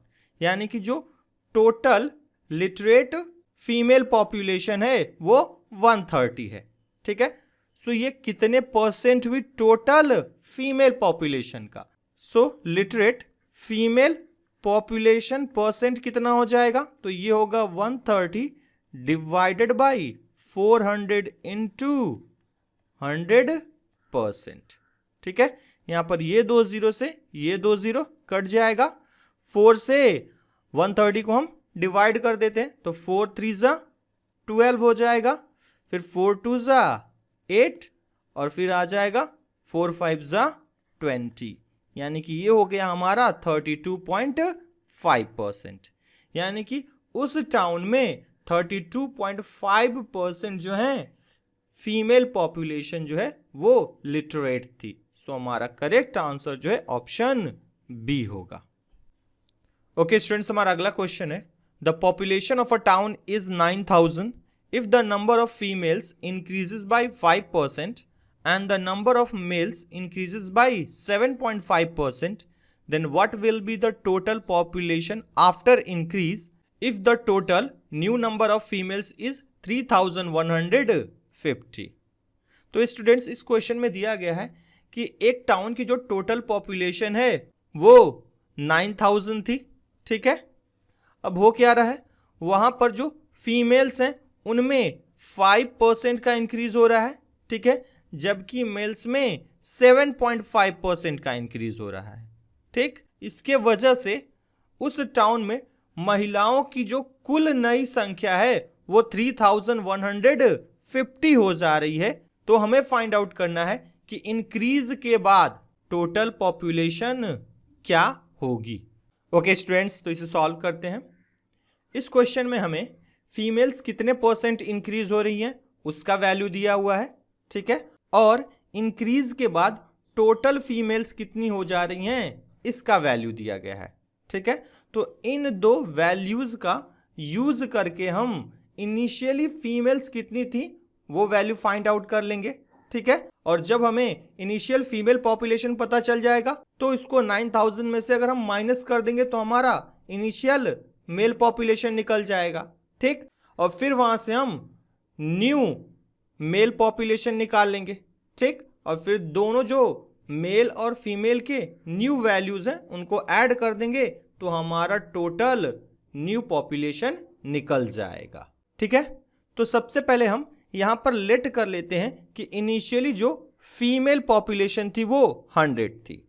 यानी कि जो टोटल लिटरेट फीमेल पॉपुलेशन है वो 130 है, ठीक है। सो ये कितने परसेंट हुई टोटल फीमेल पॉपुलेशन का, सो लिटरेट फीमेल पॉपुलेशन परसेंट कितना हो जाएगा, तो ये होगा 130 डिवाइडेड बाई 400 इंटू 100%, ठीक है। यहां पर ये 2 0 से ये 2 0 कट जाएगा, 4 से 130 को हम डिवाइड कर देते हैं, तो 4 3 जा 12 हो जाएगा, फिर 4 2 जा 8 और फिर आ जाएगा 4 5 जा 20, यानी कि ये हो गया हमारा 32.5%, यानी कि उस टाउन में 32.5% जो है फीमेल पॉपुलेशन जो है वो लिटरेट थी। सो हमारा करेक्ट आंसर जो है ऑप्शन बी होगा। ओके स्टूडेंट्स, हमारा अगला क्वेश्चन है, the population of a town is 9000 if the number of females increases by 5% and the number of males increases by 7.5%, then what will be the total population after increase if the total new number of females is 3150? तो स्टूडेंट्स इस क्वेश्चन में दिया गया है कि एक टाउन की जो टोटल पॉपुलेशन है वो 9000 थी, ठीक है। अब हो क्या रहा है, वहां पर जो फीमेल्स हैं उनमें 5% का इंक्रीज हो रहा है, ठीक है, जबकि मेल्स में 7.5% का इंक्रीज हो रहा है, ठीक। इसके वजह से उस टाउन में महिलाओं की जो कुल नई संख्या है वो 3150 हो जा रही है। तो हमें फाइंड आउट करना है कि इंक्रीज के बाद टोटल पॉपुलेशन क्या होगी। ओके स्टूडेंट्स, तो इसे सॉल्व करते हैं। इस क्वेश्चन में हमें फीमेल्स कितने परसेंट इंक्रीज हो रही हैं उसका वैल्यू दिया हुआ है, ठीक है, और इंक्रीज के बाद टोटल फीमेल्स कितनी हो जा रही हैं इसका वैल्यू दिया गया है, ठीक है। तो इन दो वैल्यूज का यूज करके हम इनिशियली फीमेल्स कितनी थी वो वैल्यू फाइंड आउट कर लेंगे, ठीक है। और जब हमें इनिशियल फीमेल पॉपुलेशन पता चल जाएगा तो इसको 9000 में से अगर हम माइनस कर देंगे तो हमारा इनिशियल मेल पॉपुलेशन निकल जाएगा, ठीक। और फिर वहां से हम न्यू मेल पॉपुलेशन निकाल लेंगे, ठीक। और फिर दोनों जो मेल और फीमेल के न्यू वैल्यूज हैं उनको ऐड कर देंगे तो हमारा टोटल न्यू पॉपुलेशन निकल जाएगा, ठीक है। तो सबसे पहले हम यहां पर लेट कर लेते हैं कि इनिशियली जो फीमेल पॉपुलेशन थी वो 100 थी,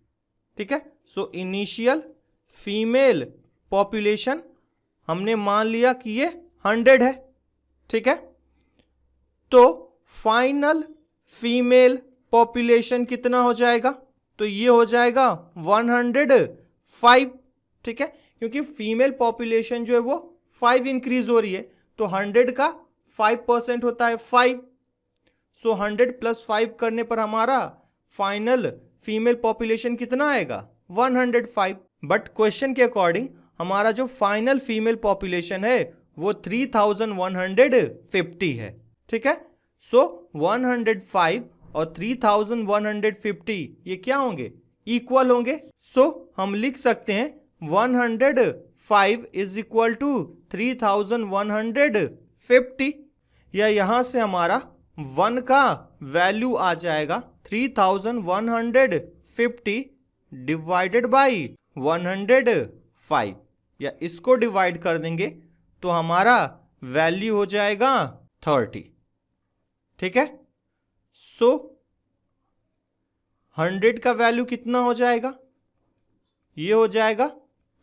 ठीक है। सो इनिशियल फीमेल पॉपुलेशन हमने मान लिया कि ये 100 है, ठीक है। तो फाइनल फीमेल पॉपुलेशन कितना हो जाएगा, तो ये हो जाएगा 105, ठीक है। क्योंकि फीमेल पॉपुलेशन जो है वो 5 इंक्रीज हो रही है तो 100 का 5% होता है 5। सो 100 + 5 करने पर हमारा फाइनल फीमेल पॉपुलेशन कितना आएगा 105। बट क्वेश्चन के अकॉर्डिंग हमारा जो फाइनल फीमेल पॉपुलेशन है वो 3150 है, ठीक है। सो 105 और 3150 ये क्या होंगे, इक्वल होंगे। सो हम लिख सकते हैं 105 इज इक्वल टू 3150, या यहां से हमारा 1 का वैल्यू आ जाएगा 3150 डिवाइडेड बाई 105, या इसको डिवाइड कर देंगे तो हमारा वैल्यू हो जाएगा 30, ठीक है। सो 100 का वैल्यू कितना हो जाएगा, ये हो जाएगा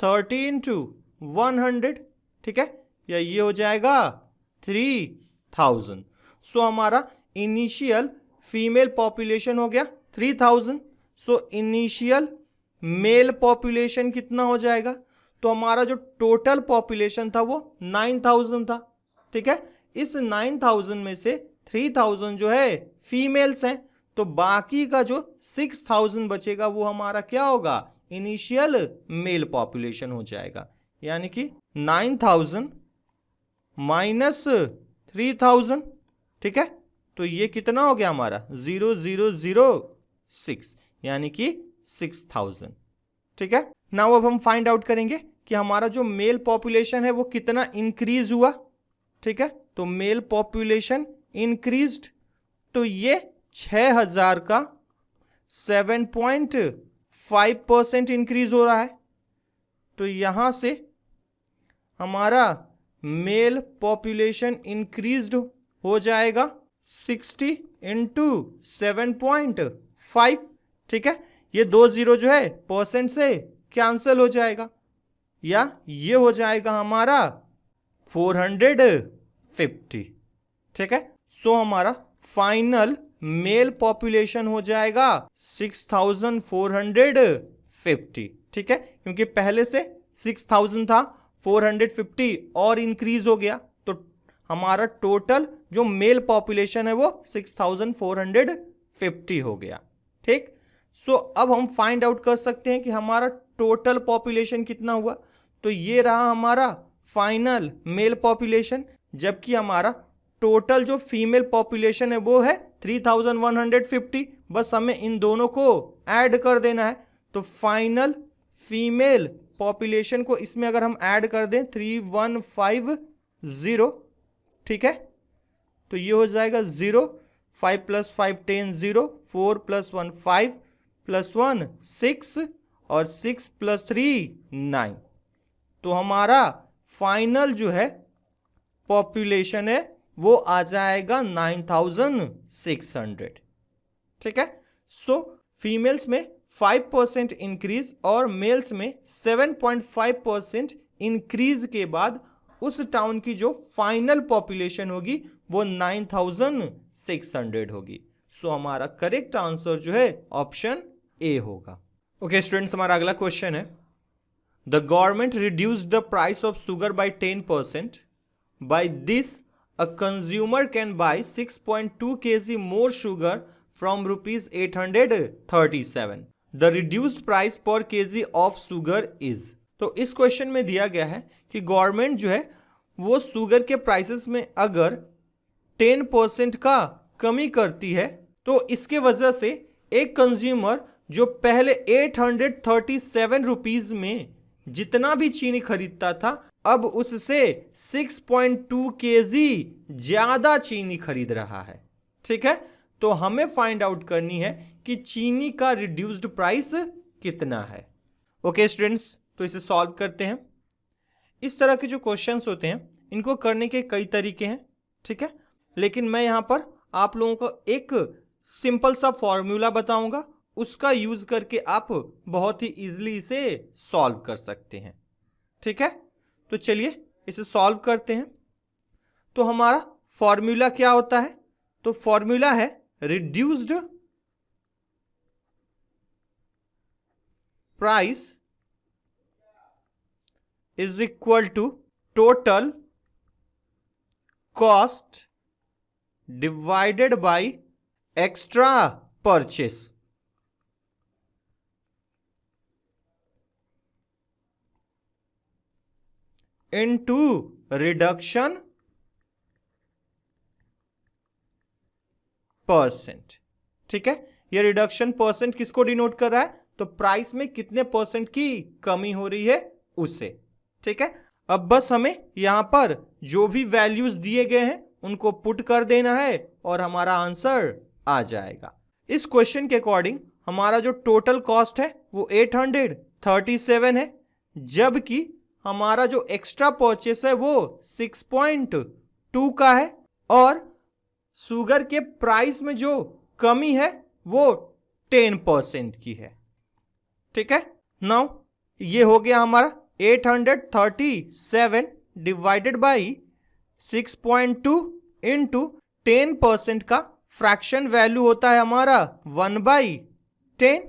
30 × 100, ठीक है, या ये हो जाएगा 3000। सो हमारा इनिशियल फीमेल पॉपुलेशन हो गया 3000। सो इनिशियल मेल पॉपुलेशन कितना हो जाएगा, तो हमारा जो टोटल पॉपुलेशन था वो 9000 था, ठीक है। इस 9000 में से 3000 जो है फीमेल्स हैं तो बाकी का जो 6000 बचेगा वो हमारा क्या होगा, इनिशियल मेल पॉपुलेशन हो जाएगा। यानी कि 9000 माइनस 3000, ठीक है। तो ये कितना हो गया हमारा 0006, यानी कि 6000, ठीक है। नाउ अब हम फाइंड आउट करेंगे कि हमारा जो मेल पॉपुलेशन है वो कितना इंक्रीज हुआ, ठीक है। तो मेल पॉपुलेशन इंक्रीज्ड, तो ये 6000 का 7.5% इंक्रीज हो रहा है। तो यहां से हमारा मेल पॉपुलेशन इंक्रीज्ड हो जाएगा 60 × 7.5, ठीक है। ये 2 0 जो है परसेंट से कैंसिल हो जाएगा, या ये हो जाएगा हमारा 450, ठीक है। सो हमारा फाइनल मेल पॉपुलेशन हो जाएगा 6450, ठीक है। क्योंकि पहले से 6000 था, 450 और इंक्रीज हो गया तो हमारा टोटल जो मेल पॉपुलेशन है वो 6450 हो गया, ठीक। सो अब हम फाइंड आउट कर सकते हैं कि हमारा टोटल पॉपुलेशन कितना हुआ। तो ये रहा हमारा फाइनल मेल पॉपुलेशन, जबकि हमारा टोटल जो फीमेल पॉपुलेशन है वो है 3150। बस हमें इन दोनों को ऐड कर देना है। तो फाइनल फीमेल पॉपुलेशन को इसमें अगर हम ऐड कर दें 3150, ठीक है, तो ये हो जाएगा 0, 5 + 5 10 0, 4 + 1 5 + 1 6 और 6 + 3 9। तो हमारा फाइनल जो है पॉपुलेशन है वो आ जाएगा 9600, ठीक है। सो फीमेल्स में 5% इंक्रीज और मेल्स में 7.5% इंक्रीज के बाद उस टाउन की जो फाइनल पॉपुलेशन होगी वो 9600 होगी। सो हमारा करेक्ट आंसर जो है ऑप्शन ए होगा। ओके स्टूडेंट्स, हमारा अगला क्वेश्चन है, the government reduced the price of sugar by 10%. By this a consumer can buy 6.2 kg more sugar from rupees 837. The reduced price per kg of sugar is. तो इस क्वेश्चन में दिया गया है कि गवर्नमेंट जो है वो शुगर के प्राइसेस में अगर 10% का कमी करती है तो इसके वजह से एक कंज्यूमर जो पहले 837 रुपीज में जितना भी चीनी खरीदता था, अब उससे 6.2 केजी ज्यादा चीनी खरीद रहा है। ठीक है, तो हमें फाइंड आउट करनी है कि चीनी का रिड्यूस्ड प्राइस कितना है। ओके स्टूडेंट्स, तो इसे सॉल्व करते हैं। इस तरह के जो क्वेश्चंस होते हैं इनको करने के कई तरीके हैं। ठीक है, लेकिन मैं यहाँ पर आप लोगों को एक सिंपल सा फॉर्मूला बताऊंगा, उसका यूज करके आप बहुत ही इजीली इसे सॉल्व कर सकते हैं। ठीक है, तो चलिए इसे सॉल्व करते हैं। तो हमारा फॉर्मूला क्या होता है? तो फॉर्मूला है reduced price is equal to total cost divided by extra purchase. Into reduction percent. ठीक है, ये रिडक्शन परसेंट किसको डिनोट कर रहा है? तो प्राइस में कितने परसेंट की कमी हो रही है उसे। ठीक है, अब बस हमें यहां पर जो भी वैल्यूज दिए गए हैं उनको पुट कर देना है और हमारा आंसर आ जाएगा। इस क्वेश्चन के अकॉर्डिंग हमारा जो टोटल कॉस्ट है वो 837 है, जबकि हमारा जो एक्स्ट्रा परचेस है वो 6.2 का है, और शुगर के प्राइस में जो कमी है वो 10% की है। ठीक है, नाउ ये हो गया हमारा 837 डिवाइडेड बाई 6.2 इंटू 10% का फ्रैक्शन वैल्यू होता है हमारा 1/10।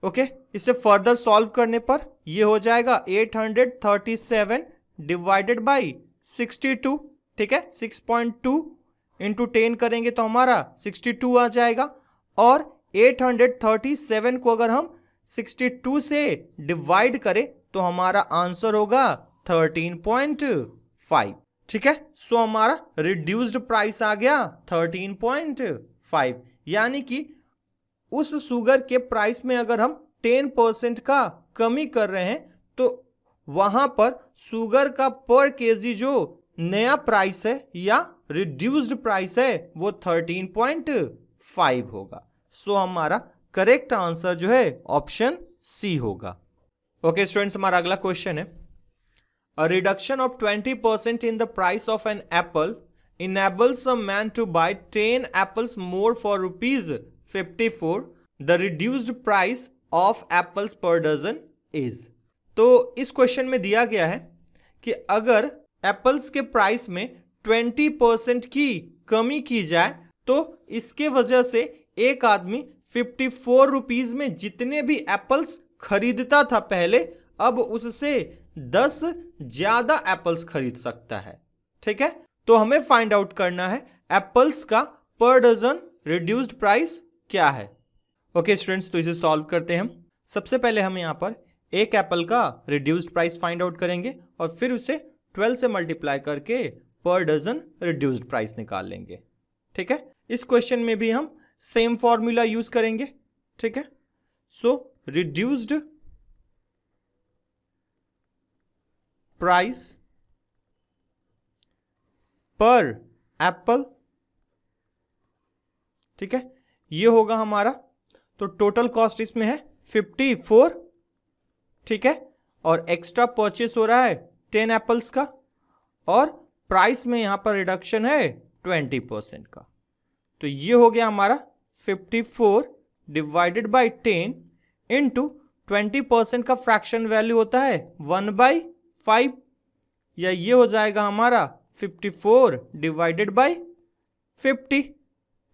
ओके, इसे फर्दर सॉल्व करने पर ये हो जाएगा 837 डिवाइडेड बाई 62। ठीक है, 6.2 इंटू 10 करेंगे तो हमारा 62 आ जाएगा, और 837 को अगर हम 62 से डिवाइड करें तो हमारा आंसर होगा 13.5। ठीक है, सो हमारा रिड्यूस्ड प्राइस आ गया 13.5, यानी कि उस शुगर के प्राइस में अगर हम 10% का कमी कर रहे हैं तो वहां पर शुगर का पर केजी जो नया प्राइस है या रिड्यूस्ड प्राइस है वो 13.5 होगा। सो हमारा करेक्ट आंसर जो है ऑप्शन सी होगा। ओके स्टूडेंट्स, हमारा अगला क्वेश्चन है, a reduction of 20% in the price of an apple enables a man to buy 10 apples more for ₹54. The reduced price of apples per dozen is। तो इस क्वेश्चन में दिया गया है कि अगर एप्पल्स के प्राइस में 20% की कमी की जाए तो इसके वजह से एक आदमी 54 रुपीज में जितने भी एप्पल्स खरीदता था पहले, अब उससे 10 ज्यादा एप्पल्स खरीद सकता है। ठीक है, तो हमें फाइंड आउट करना है एप्पल्स का पर डजन रिड्यूस्ड प्राइस क्या है। ओके स्टूडेंट्स, तो इसे सॉल्व करते हैं हम। सबसे पहले हम यहाँ पर एक एप्पल का रिड्यूस्ड प्राइस फाइंड आउट करेंगे और फिर उसे 12 से मल्टीप्लाई करके पर डजन रिड्यूस्ड प्राइस निकाल लेंगे। ठीक है, इस क्वेश्चन में भी हम सेम फॉर्मूला यूज करेंगे। ठीक है, सो रिड्यूस्ड प्राइस पर एप्पल। ठीक है, ये होगा हमारा, तो टोटल कॉस्ट इसमें है 54। ठीक है, और एक्स्ट्रा परचेस हो रहा है 10 एप्पल्स का, और प्राइस में यहां पर रिडक्शन है 20% का। तो ये हो गया हमारा 54 डिवाइडेड बाई 10 इंटू 20% का फ्रैक्शन वैल्यू होता है 1/5, या ये हो जाएगा हमारा 54 डिवाइडेड बाई 50।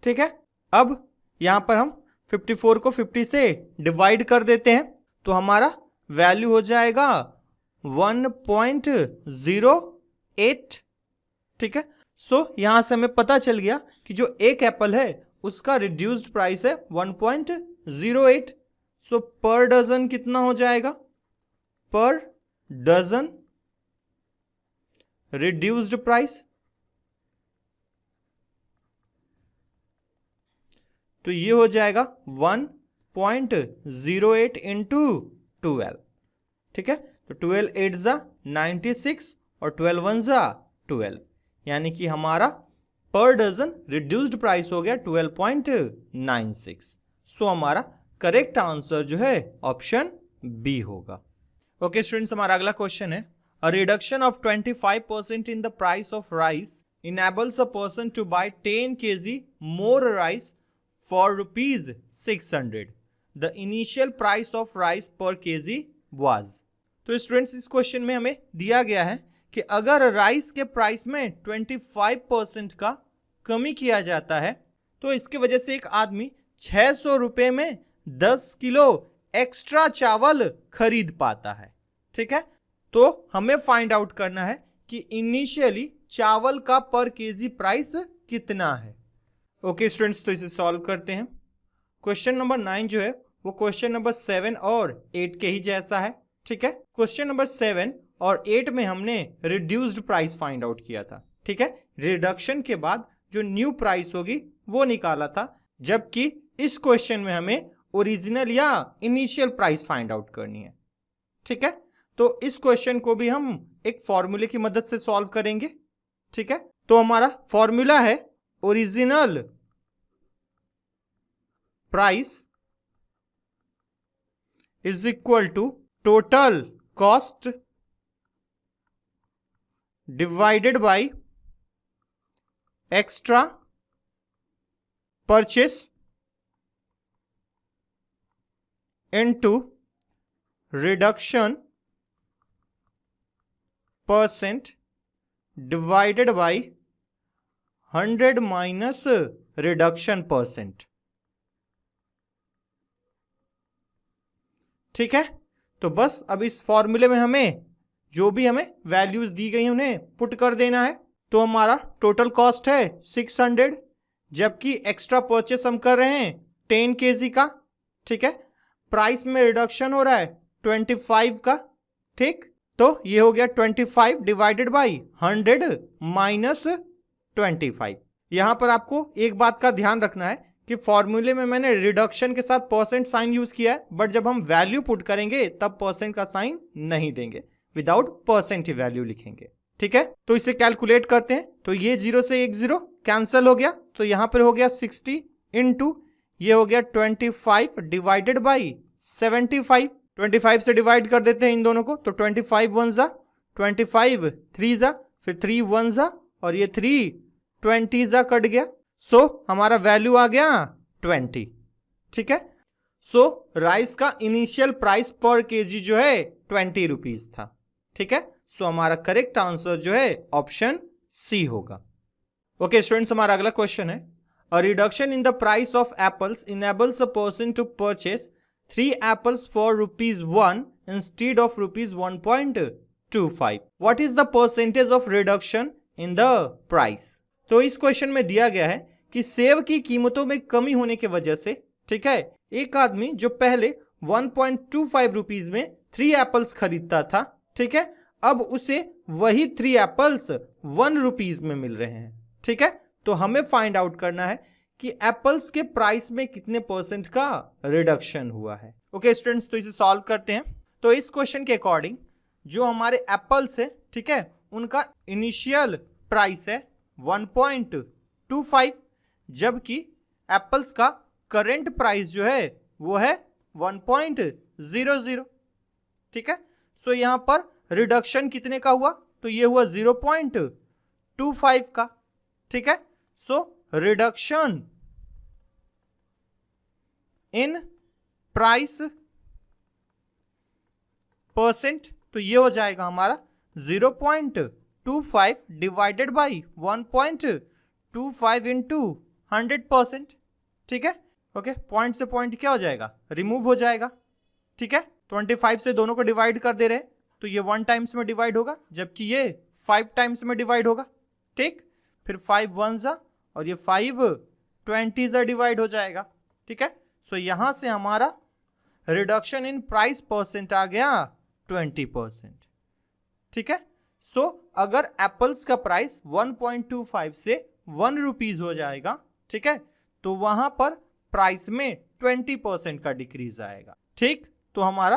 ठीक है, अब यहां पर हम 54 को 50 से डिवाइड कर देते हैं तो हमारा वैल्यू हो जाएगा 1.08। ठीक है, सो यहां से हमें पता चल गया कि जो एक एप्पल है उसका रिड्यूस्ड प्राइस है 1.08। सो पर डजन कितना हो जाएगा? पर डजन रिड्यूस्ड प्राइस, तो ये हो जाएगा 1.08 इंटू 12। ठीक है, तो 12 8 जा 96 और 12 1 जा 12, यानी कि हमारा पर डजन रिड्यूस्ड प्राइस हो गया 12.96। सो हमारा करेक्ट आंसर जो है ऑप्शन बी होगा। ओके स्टूडेंट्स, हमारा अगला क्वेश्चन है, a reduction of 25% in the price of rice enables a person to buy 10 kg more rice for rupees 600. The initial price of rice per kg was. तो स्टूडेंट्स इस क्वेश्चन में हमें दिया गया है कि अगर राइस के प्राइस में 25% का कमी किया जाता है तो इसके वजह से एक आदमी 600 रुपये में 10 किलो एक्स्ट्रा चावल खरीद पाता है। ठीक है, तो हमें फाइंड आउट करना है कि इनिशियली चावल का पर केजी प्राइस कितना है। ओके स्टूडेंट्स, तो इसे सॉल्व करते हैं। क्वेश्चन नंबर 9 जो है वो क्वेश्चन नंबर 7 और 8 के ही जैसा है। ठीक है, क्वेश्चन नंबर 7 और 8 में हमने रिड्यूस्ड प्राइस फाइंड आउट किया था। ठीक है, रिडक्शन के बाद जो न्यू प्राइस होगी वो निकाला था, जबकि इस क्वेश्चन में हमें ओरिजिनल या इनिशियल प्राइस फाइंड आउट करनी है। ठीक है, तो इस क्वेश्चन को भी हम एक फॉर्मूले की मदद से सॉल्व करेंगे। ठीक है, तो हमारा फॉर्मूला है original price is equal to total cost divided by extra purchase into reduction percent divided by 100 minus reduction percent. ठीक है, तो बस अब इस फॉर्मूले में हमें जो भी हमें वैल्यूज दी गई उन्हें पुट कर देना है। तो हमारा टोटल कॉस्ट है 600, जबकि एक्स्ट्रा परचेस हम कर रहे हैं 10 kg का। ठीक है, प्राइस में रिडक्शन हो रहा है 25 का। ठीक, तो ये हो गया 25 डिवाइडेड बाई 100 माइनस 25। यहां पर आपको एक बात का ध्यान रखना है कि फॉर्मूले में मैंने रिडक्शन के साथ परसेंट साइन यूज किया है, बट जब हम वैल्यू पुट करेंगे तब परसेंट का साइन नहीं देंगे, विदाउट परसेंट ही वैल्यू लिखेंगे। ठीक है, तो इसे कैलकुलेट करते हैं। तो ये 0 से 1 0 कैंसिल हो गया, तो यहां पर हो गया 60 इंटू ये हो गया 25 डिवाइडेड बाई 75। 25 से डिवाइड कर देते हैं इन दोनों को, तो 25 1 जा 25 3 जा फिर 3 1 जा और ये 3 20 जा कट गया। सो हमारा वैल्यू आ गया 20। ठीक है, सो राइस का इनिशियल प्राइस पर केजी जो है 20 रुपीज था। ठीक है, सो हमारा करेक्ट आंसर जो है ऑप्शन सी होगा। ओके स्टूडेंट्स, हमारा अगला क्वेश्चन है, a reduction in the price of apples enables a person to purchase 3 apples for ₹1 instead of ₹1.25. What is the percentage of reduction in the price? तो इस क्वेश्चन में दिया गया है कि सेब की कीमतों में कमी होने की वजह से, ठीक है, एक आदमी जो पहले 1.25 रुपीज में 3 एप्पल्स खरीदता था, ठीक है, अब उसे वही 3 एप्पल्स 1 रुपीज में मिल रहे हैं। ठीक है, तो हमें फाइंड आउट करना है कि एप्पल्स के प्राइस में कितने परसेंट का रिडक्शन हुआ है। ओके स्टूडेंट्स, तो इसे सॉल्व करते हैं। तो इस क्वेश्चन के अकॉर्डिंग जो हमारे एप्पल्स है, ठीक है, उनका इनिशियल प्राइस है 1.25, जबकि एप्पल्स का करंट प्राइस जो है वो है 1.00। ठीक है, सो यहां पर रिडक्शन कितने का हुआ, तो ये हुआ 0.25 का। ठीक है, so reduction in price percent, तो ये हो जाएगा हमारा 0.25 डिवाइडेड बाई 1.25 इंटू 100%। ठीक है, ओके, पॉइंट से पॉइंट क्या हो जाएगा, रिमूव हो जाएगा। ठीक है, 25 से दोनों को डिवाइड कर दे रहे हैं, तो ये 1 टाइम्स में डिवाइड होगा, जबकि ये 5 टाइम्स में डिवाइड होगा। ठीक, फिर 5 1 जा और ये 5 20 जा डिवाइड हो जाएगा। ठीक है, सो यहां से हमारा रिडक्शन इन प्राइस परसेंट आ गया 20%। ठीक है, सो अगर एप्पल्स का प्राइस 1.25 से 1 रुपीज हो जाएगा, ठीक है, तो वहां पर प्राइस में 20% का डिक्रीज आएगा। ठीक, तो हमारा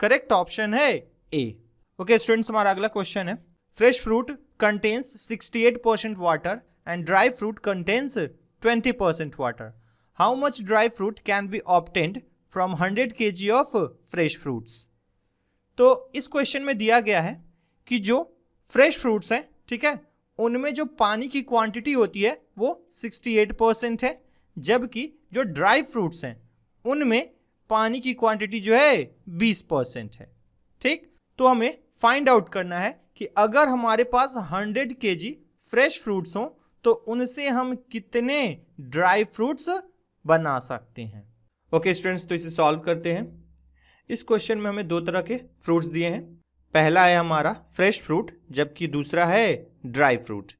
करेक्ट ऑप्शन है ए। ओके स्टूडेंट्स, हमारा अगला क्वेश्चन है, fresh fruit contains 68% water and dry fruit contains 20% water. How much dry fruit can be obtained from 100 kg of fresh fruits. तो इस क्वेश्चन में दिया गया है कि जो फ्रेश फ्रूट्स हैं, ठीक है, उनमें जो पानी की क्वांटिटी होती है वो 68% है, जबकि जो ड्राई फ्रूट्स हैं उनमें पानी की क्वांटिटी जो है 20% है। ठीक, तो हमें फाइंड आउट करना है कि अगर हमारे पास 100 kg फ्रेश फ्रूट्स हों तो उनसे हम कितने ड्राई फ्रूट्स बना सकते हैं। ओके स्टूडेंट्स, तो इसे सॉल्व करते हैं। इस क्वेश्चन में हमें दो तरह के फ्रूट्स दिए हैं। पहला है हमारा फ्रेश फ्रूट, जबकि दूसरा है ड्राई फ्रूट।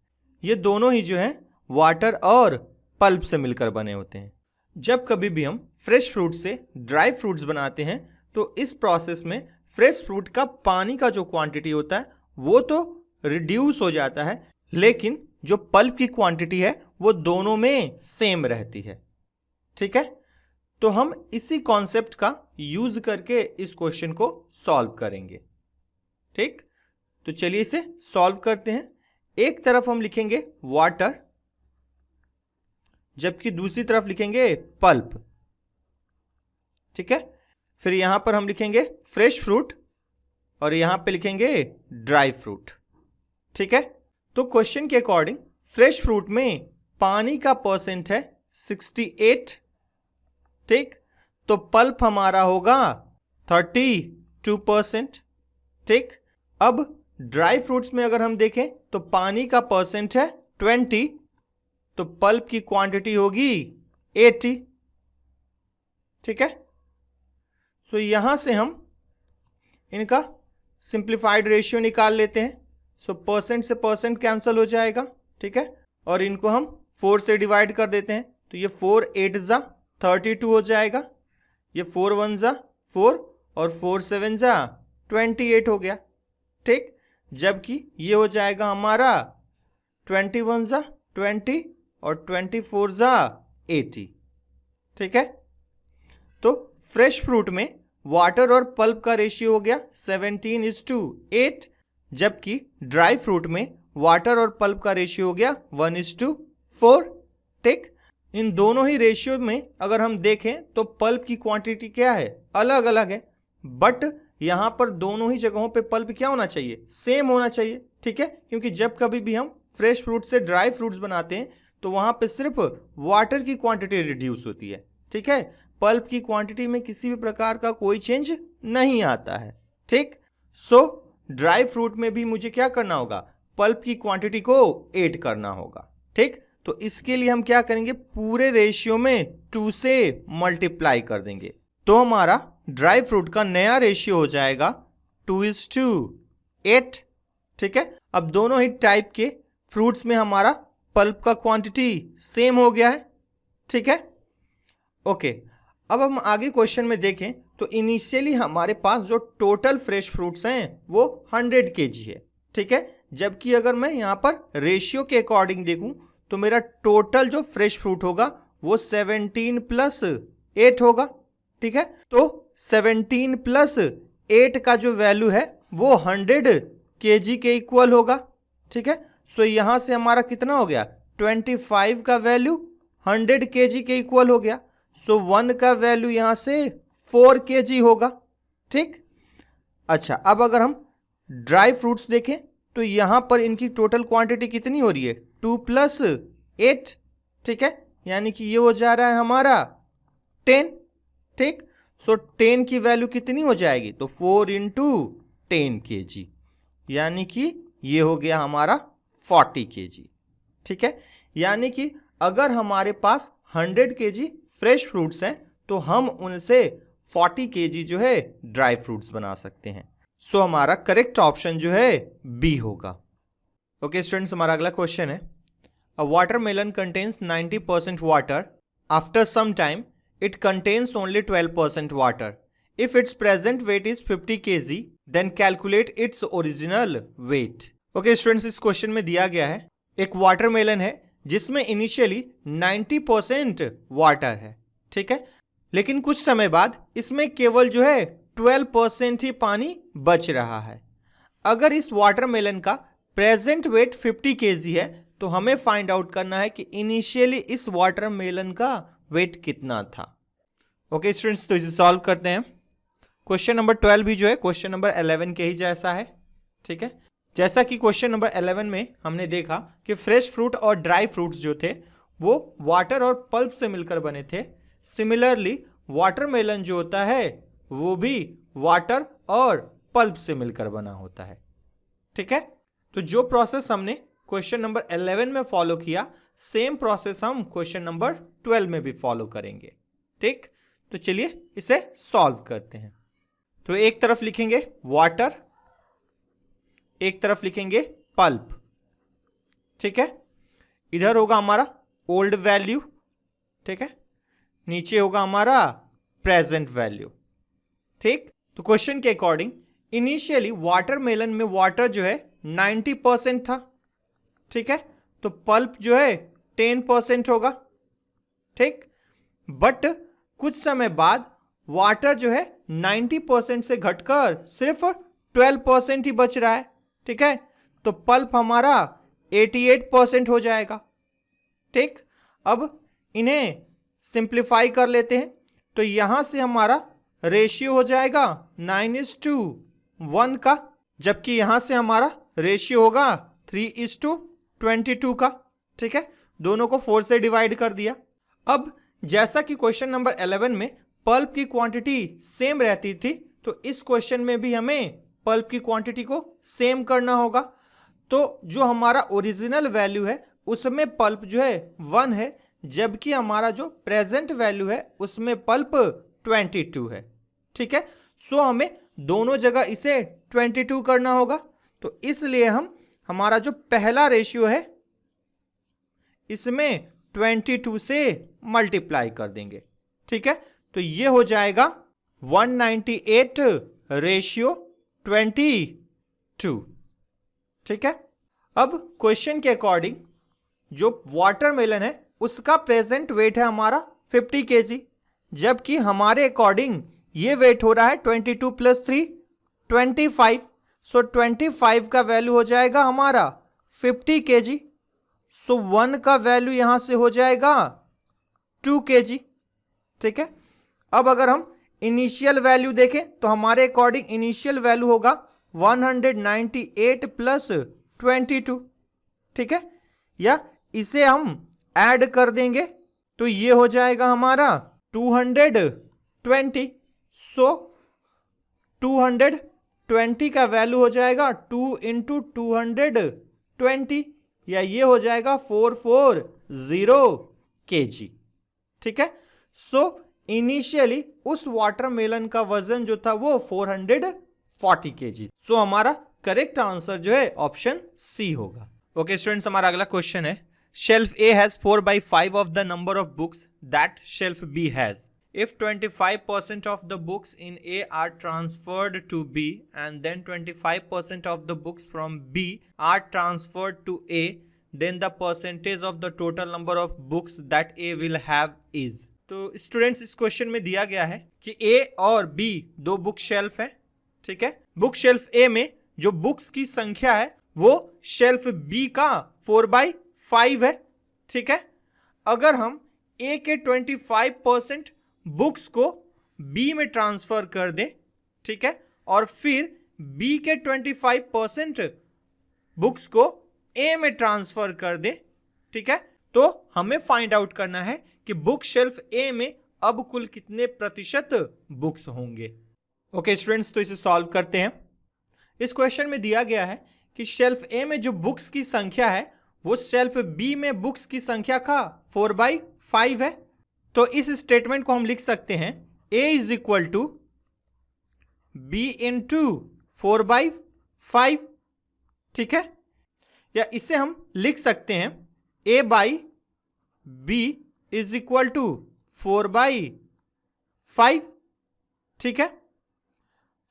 ये दोनों ही जो है वाटर और पल्प से मिलकर बने होते हैं। जब कभी भी हम फ्रेश फ्रूट से ड्राई फ्रूट्स बनाते हैं तो इस प्रोसेस में फ्रेश फ्रूट का पानी का जो क्वांटिटी होता है वो तो रिड्यूस हो जाता है, लेकिन जो पल्प की क्वांटिटी है वो दोनों में सेम रहती है। ठीक है, तो हम इसी कॉन्सेप्ट का यूज करके इस क्वेश्चन को सॉल्व करेंगे। ठीक, तो चलिए इसे सॉल्व करते हैं। एक तरफ हम लिखेंगे वाटर, जबकि दूसरी तरफ लिखेंगे पल्प। ठीक है, फिर यहां पर हम लिखेंगे फ्रेश फ्रूट और यहां पे लिखेंगे ड्राई फ्रूट। ठीक है, तो क्वेश्चन के अकॉर्डिंग फ्रेश फ्रूट में पानी का परसेंट है 68। ठीक, तो पल्प हमारा होगा 32%। ठीक, अब ड्राई फ्रूट्स में अगर हम देखें तो पानी का परसेंट है 20, तो पल्प की क्वांटिटी होगी 80। ठीक है, सो यहां से हम इनका सिंप्लीफाइड रेशियो निकाल लेते हैं। सो परसेंट से परसेंट कैंसिल हो जाएगा। ठीक है, और इनको हम 4 से डिवाइड कर देते हैं, तो ये 4 8 जा 32 हो जाएगा, ये 4 1 जा 4 और 4 7 जा 28 हो गया। ठीक, जबकि ये हो जाएगा हमारा 21 जा 20 और 24 जा 80। ठीक है, तो फ्रेश फ्रूट में वाटर और पल्प का रेशियो हो गया 17:8, जबकि ड्राई फ्रूट में वाटर और पल्प का रेशियो हो गया 1:4। ठीक, इन दोनों ही रेशियो में अगर हम देखें तो पल्प की क्वांटिटी क्या है, अलग अलग है, बट यहां पर दोनों ही जगहों पे पल्प क्या होना चाहिए, सेम होना चाहिए। ठीक है, क्योंकि जब कभी भी हम फ्रेश फ्रूट से ड्राई फ्रूट्स बनाते हैं तो वहां पे सिर्फ वाटर की क्वांटिटी रिड्यूस होती है। ठीक है, पल्प की क्वांटिटी में किसी भी प्रकार का कोई चेंज नहीं आता है। ठीक, सो ड्राई फ्रूट में भी मुझे क्या करना होगा, पल्प की क्वांटिटी को ऐड करना होगा। ठीक, तो इसके लिए हम क्या करेंगे, पूरे रेशियो में 2 से मल्टीप्लाई कर देंगे, तो हमारा ड्राई फ्रूट का नया रेशियो हो जाएगा 2:8। ठीक है, अब दोनों ही टाइप के फ्रूट्स में हमारा पल्प का क्वांटिटी सेम हो गया है। ठीक है, ओके, अब हम आगे क्वेश्चन में देखें तो इनिशियली हमारे पास जो टोटल फ्रेश फ्रूट्स हैं वो 100 kg है। ठीक है, जबकि अगर मैं यहाँ पर रेशियो के अकॉर्डिंग देखूं तो मेरा टोटल जो फ्रेश फ्रूट होगा वो 17 + 8 होगा। ठीक है, तो 17 + 8 का जो वैल्यू है वो 100 kg के इक्वल होगा। ठीक है, सो यहां से हमारा कितना हो गया, 25 का वैल्यू 100 kg के इक्वल हो गया। सो 1 का वैल्यू यहां से 4 kg होगा। ठीक, अच्छा, अब अगर हम ड्राई फ्रूट्स देखें तो यहां पर इनकी टोटल क्वांटिटी कितनी हो रही है, 2 + 8। ठीक है, यानी कि ये हो जा रहा है हमारा 10। ठीक, सो 10 की वैल्यू कितनी हो जाएगी, तो 4 × 10 kg, यानी कि ये हो गया हमारा 40 kg। ठीक है, यानी कि अगर हमारे पास 100 kg फ्रेश फ्रूट्स हैं तो हम उनसे 40 kg जो है ड्राई फ्रूट्स बना सकते हैं। सो हमारा करेक्ट ऑप्शन जो है बी होगा। ओके स्टूडेंट्स, हमारा अगला क्वेश्चन है, a watermelon contains 90% water, after some time it contains only 12% water. If its present weight is 50 kg, then calculate its original weight. Okay students, इस क्वेश्चन में दिया गया है एक वाटरमेलन है जिसमें इनिशियली 90% वाटर है। ठीक है। लेकिन कुछ समय बाद इसमें केवल जो है 12% ही पानी बच रहा है। अगर इस वाटरमेलन का प्रेजेंट वेट 50 kg है तो हमें फाइंड आउट करना है कि इनिशियली इस वाटरमेलन का वेट कितना था। ओके स्टूडेंट्स, तो इसे सॉल्व करते हैं। क्वेश्चन नंबर 12 भी जो है क्वेश्चन नंबर 11 के ही जैसा है। ठीक है, जैसा कि क्वेश्चन नंबर 11 में हमने देखा कि फ्रेश फ्रूट और ड्राई फ्रूट्स जो थे वो वाटर और पल्प से मिलकर बने थे। सिमिलरली वाटरमेलन जो होता है वो भी वाटर और पल्प से मिलकर बना होता है। ठीक है, तो जो प्रोसेस हमने क्वेश्चन नंबर 11 में फॉलो किया सेम प्रोसेस हम क्वेश्चन नंबर 12 में भी फॉलो करेंगे। ठीक, तो चलिए इसे सॉल्व करते हैं। तो एक तरफ लिखेंगे वाटर, एक तरफ लिखेंगे पल्प। ठीक है, इधर होगा हमारा ओल्ड वैल्यू। ठीक है, नीचे होगा हमारा प्रेजेंट वैल्यू। ठीक, तो क्वेश्चन के अकॉर्डिंग इनिशियली वाटरमेलन में वाटर जो है 90% था। ठीक है, तो पल्प जो है 10% होगा। ठीक, बट कुछ समय बाद वाटर जो है 90% से घटकर सिर्फ 12% ही बच रहा है। ठीक है, तो पल्प हमारा 88% हो जाएगा। ठीक, अब इन्हें सिंप्लीफाई कर लेते हैं तो यहां से हमारा रेशियो हो जाएगा 9:1 का, जबकि यहां से हमारा रेशियो होगा 3:22 का। ठीक है, दोनों को 4 से डिवाइड कर दिया। अब जैसा कि क्वेश्चन नंबर 11 में पल्प की क्वांटिटी सेम रहती थी तो इस क्वेश्चन में भी हमें पल्प की क्वांटिटी को सेम करना होगा। तो जो हमारा ओरिजिनल वैल्यू है उसमें पल्प जो है 1 है, जबकि हमारा जो प्रेजेंट वैल्यू है उसमें पल्प 22 है। ठीक है, सो हमें दोनों जगह इसे 22 करना होगा। तो इसलिए हम हमारा जो पहला रेशियो है इसमें 22 से मल्टीप्लाई कर देंगे। ठीक है, तो ये हो जाएगा 198:22। ठीक है, अब क्वेश्चन के अकॉर्डिंग जो वाटरमेलन है उसका प्रेजेंट वेट है हमारा 50 kg, जबकि हमारे अकॉर्डिंग ये वेट हो रहा है 22 + 3 25। सो 25 का वैल्यू हो जाएगा हमारा 50 kg। सो 1 का वैल्यू यहां से हो जाएगा 2 kg। ठीक है, अब अगर हम इनिशियल वैल्यू देखें तो हमारे अकॉर्डिंग इनिशियल वैल्यू होगा 198 + 22। ठीक है, या इसे हम ऐड कर देंगे तो ये हो जाएगा हमारा 220। सो 220 का वैल्यू हो जाएगा 2 × 220, या ये हो जाएगा 440 kg। ठीक है, सो इनिशियली उस वाटरमेलन का वजन जो था वो 440 kg। सो हमारा करेक्ट आंसर जो है ऑप्शन सी होगा। ओके स्टूडेंट्स, हमारा अगला क्वेश्चन है shelf A has 4/5 of the number of books that shelf B has. If 25% of the books in A are transferred to B and then 25% of the books from B are transferred to A, then the percentage of the total number of books that A will have is. तो स्टूडेंट्स इस क्वेश्चन में दिया गया है कि A और B दो बुक शेल्फ है। ठीक है, बुक शेल्फ A में जो बुक्स की संख्या है वो शेल्फ B का 4/5 है। ठीक है, अगर हम A के 25% बुक्स को B में ट्रांसफर कर दें, ठीक है, और फिर B के 25% बुक्स को A में ट्रांसफर कर दें, ठीक है, तो हमें फाइंड आउट करना है कि बुक शेल्फ A में अब कुल कितने प्रतिशत बुक्स होंगे। ओके स्टूडेंट्स, तो इसे सॉल्व करते हैं। इस क्वेश्चन में दिया गया है कि शेल्फ A में जो बुक्स की संख्या है वो शेल्फ B में बुक्स की संख्या का 4/5 है। तो इस स्टेटमेंट को हम लिख सकते हैं A = B × 4/5। ठीक है, या इसे हम लिख सकते हैं A/B = 4/5। ठीक है,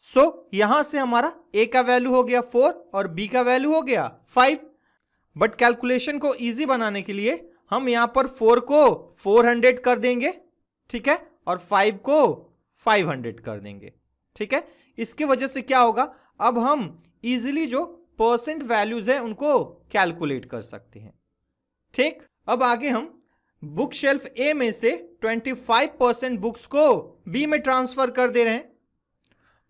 सो यहां से हमारा A का वैल्यू हो गया 4 और B का वैल्यू हो गया 5। बट कैलकुलेशन को इजी बनाने के लिए हम यहां पर 4 को 400 कर देंगे। ठीक है, और 5 को 500 कर देंगे। ठीक है, इसके वजह से क्या होगा, अब हम इजीली जो परसेंट वैल्यूज है उनको कैलकुलेट कर सकते हैं। ठीक, अब आगे हम बुक शेल्फ ए में से 25% बुक्स को बी में ट्रांसफर कर दे रहे हैं।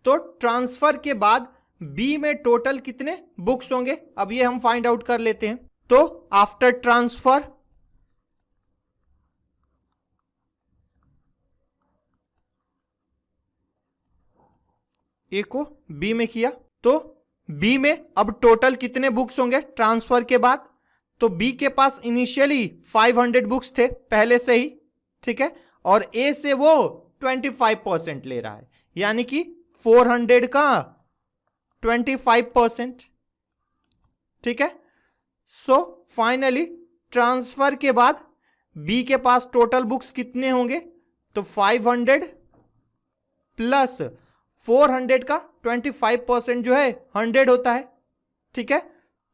तो ट्रांसफर के बाद बी में टोटल कितने बुक्स होंगे, अब ये हम फाइंड आउट कर लेते हैं। तो आफ्टर ट्रांसफर ए को बी में किया, तो बी में अब टोटल कितने बुक्स होंगे ट्रांसफर के बाद, तो बी के पास इनिशियली 500 बुक्स थे पहले से ही। ठीक है, और ए से वो 25% ले रहा है, यानी कि 400 का 25%। ठीक है, सो फाइनली ट्रांसफर के बाद बी के पास टोटल बुक्स कितने होंगे, तो 500 प्लस 400 का 25% जो है 100 होता है। ठीक है,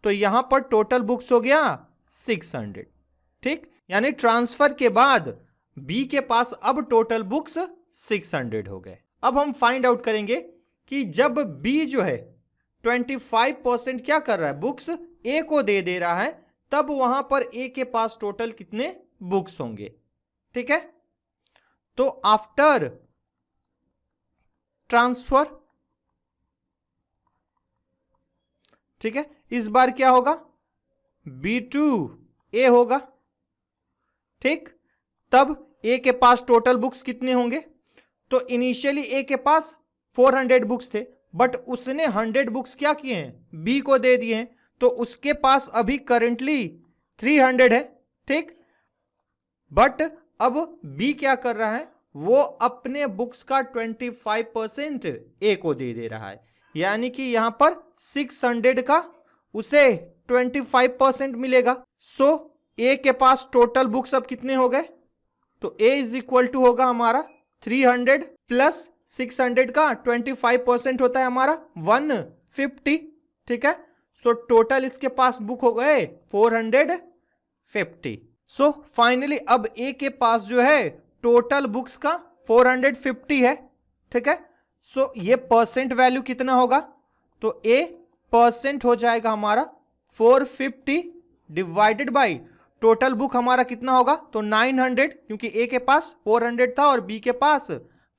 तो यहां पर टोटल बुक्स हो गया 600। ठीक, यानी ट्रांसफर के बाद बी के पास अब टोटल बुक्स 600 हो गए। अब हम फाइंड आउट करेंगे कि जब बी जो है 25% क्या कर रहा है, बुक्स ए को दे रहा है, तब वहां पर ए के पास टोटल कितने बुक्स होंगे। ठीक है, तो आफ्टर ट्रांसफर, ठीक है, इस बार क्या होगा, B2 ए होगा। ठीक, तब ए के पास टोटल बुक्स कितने होंगे, तो इनिशियली ए के पास 400 बुक्स थे, बट उसने 100 बुक्स क्या किए हैं, बी को दे दिए हैं, तो उसके पास अभी करेंटली 300 है। ठीक, बट अब बी क्या कर रहा है, वो अपने बुक्स का 25% ए को दे रहा है, यानी कि यहां पर 600 का उसे 25% मिलेगा। सो ए के पास टोटल बुक्स अब कितने हो गए, तो ए इज इक्वल टू होगा हमारा 300 प्लस 600 का 25% होता है हमारा 150। ठीक है, सो टोटल इसके पास बुक हो गए 450। सो फाइनली अब ए के पास जो है टोटल बुक्स का 450 है। ठीक है, सो ये परसेंट वैल्यू कितना होगा, तो ए परसेंट हो जाएगा हमारा 450 डिवाइडेड बाई टोटल बुक हमारा कितना होगा, तो 900, क्योंकि ए के पास 400 था और बी के पास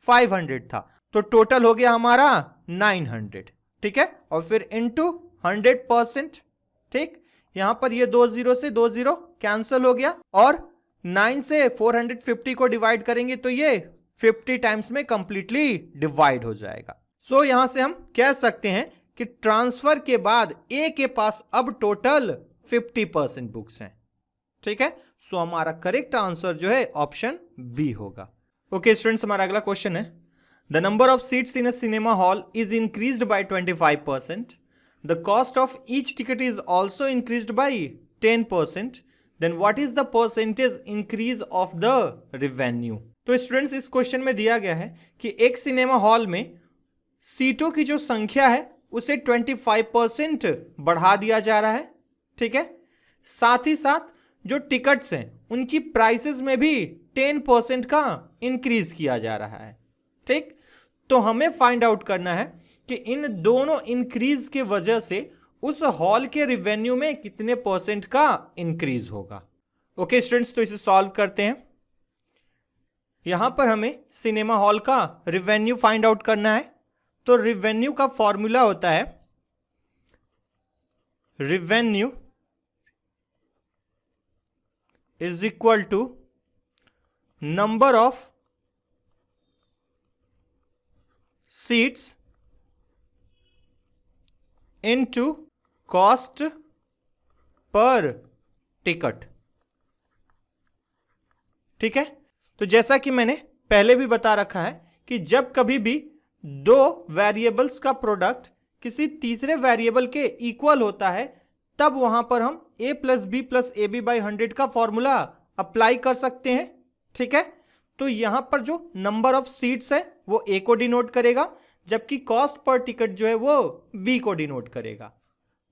500 था, तो टोटल हो गया हमारा 900। ठीक है, और फिर इनटू 100%। ठीक, यहां पर ये 2 0 से 2 0 कैंसिल हो गया, और 9 से 450 को डिवाइड करेंगे तो ये 50 टाइम्स में कंप्लीटली डिवाइड हो जाएगा। सो यहां से हम कह सकते हैं कि ट्रांसफर के बाद ए के पास अब टोटल 50% बुक्स हैं। ठीक है, सो हमारा करेक्ट आंसर जो है ऑप्शन बी होगा। ओके स्टूडेंट्स, हमारा अगला क्वेश्चन है, the number of seats in a cinema hall is increased by 25%, the cost of each ticket is also increased by 10%, then what is the percentage increase of the revenue. तो स्टूडेंट्स, इस क्वेश्चन में दिया गया है कि एक सिनेमा हॉल में सीटों की जो संख्या है उसे 25% बढ़ा दिया जा रहा है। ठीक है, साथ ही साथ जो टिकट्स हैं उनकी प्राइसेस में भी 10% का इंक्रीज किया जा रहा है। ठीक, तो हमें फाइंड आउट करना है कि इन दोनों इंक्रीज के वजह से उस हॉल के रिवेन्यू में कितने परसेंट का इंक्रीज होगा। ओके स्टूडेंट्स, तो इसे सॉल्व करते हैं। यहां पर हमें सिनेमा हॉल का रिवेन्यू फाइंड आउट करना है। तो रिवेन्यू का फॉर्मूला होता है revenue is equal to number of seats into cost per ticket. ठीक है, तो जैसा कि मैंने पहले भी बता रखा है कि जब कभी भी दो वेरिएबल्स का प्रोडक्ट किसी तीसरे वेरिएबल के इक्वल होता है, तब वहां पर हम a plus B plus A B by 100 का फॉर्मूला अप्लाई कर सकते हैं। ठीक है, तो यहां पर जो नंबर ऑफ सीट्स है वो a को डिनोट करेगा, जबकि कॉस्ट पर टिकट जो है वो b को डिनोट करेगा।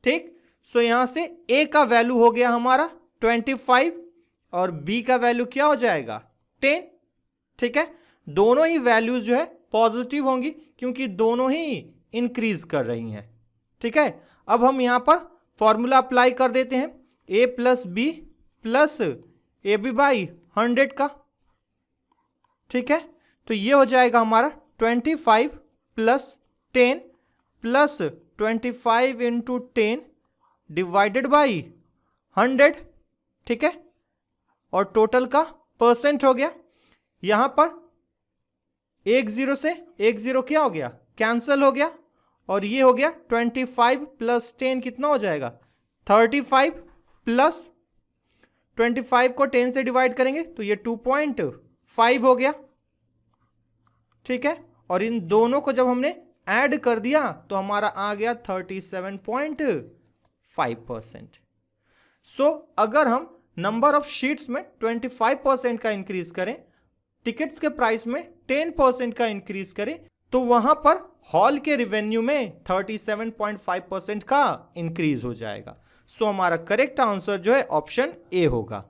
ठीक, सो यहां से a का वैल्यू हो गया हमारा 25 और b का वैल्यू क्या हो जाएगा 10। ठीक है, दोनों ही वैल्यूज जो है पॉजिटिव होंगी क्योंकि दोनों ही इंक्रीज कर रही हैं। ठीक है, अब हम यहाँ पर फॉर्मूला अप्लाई कर देते हैं, a plus B plus A B by 100 का। ठीक है, तो ये हो जाएगा हमारा 25 plus 10 plus 25 into 10 divided by 100। ठीक है, और टोटल का परसेंट हो गया। यहां पर एक जीरो से एक जीरो क्या हो गया, कैंसिल हो गया, और ये हो गया 25 प्लस 10 कितना हो जाएगा 35 प्लस 25 को 10 से डिवाइड करेंगे तो ये 2.5 हो गया। ठीक है, और इन दोनों को जब हमने ऐड कर दिया तो हमारा आ गया 37.5%। सो अगर हम नंबर ऑफ शीट्स में 25% का इंक्रीज करें, टिकट्स के प्राइस में 10% का इंक्रीज करें, तो वहां पर हॉल के रिवेन्यू में 37.5% का इंक्रीज हो जाएगा। सो हमारा करेक्ट आंसर जो है ऑप्शन ए होगा।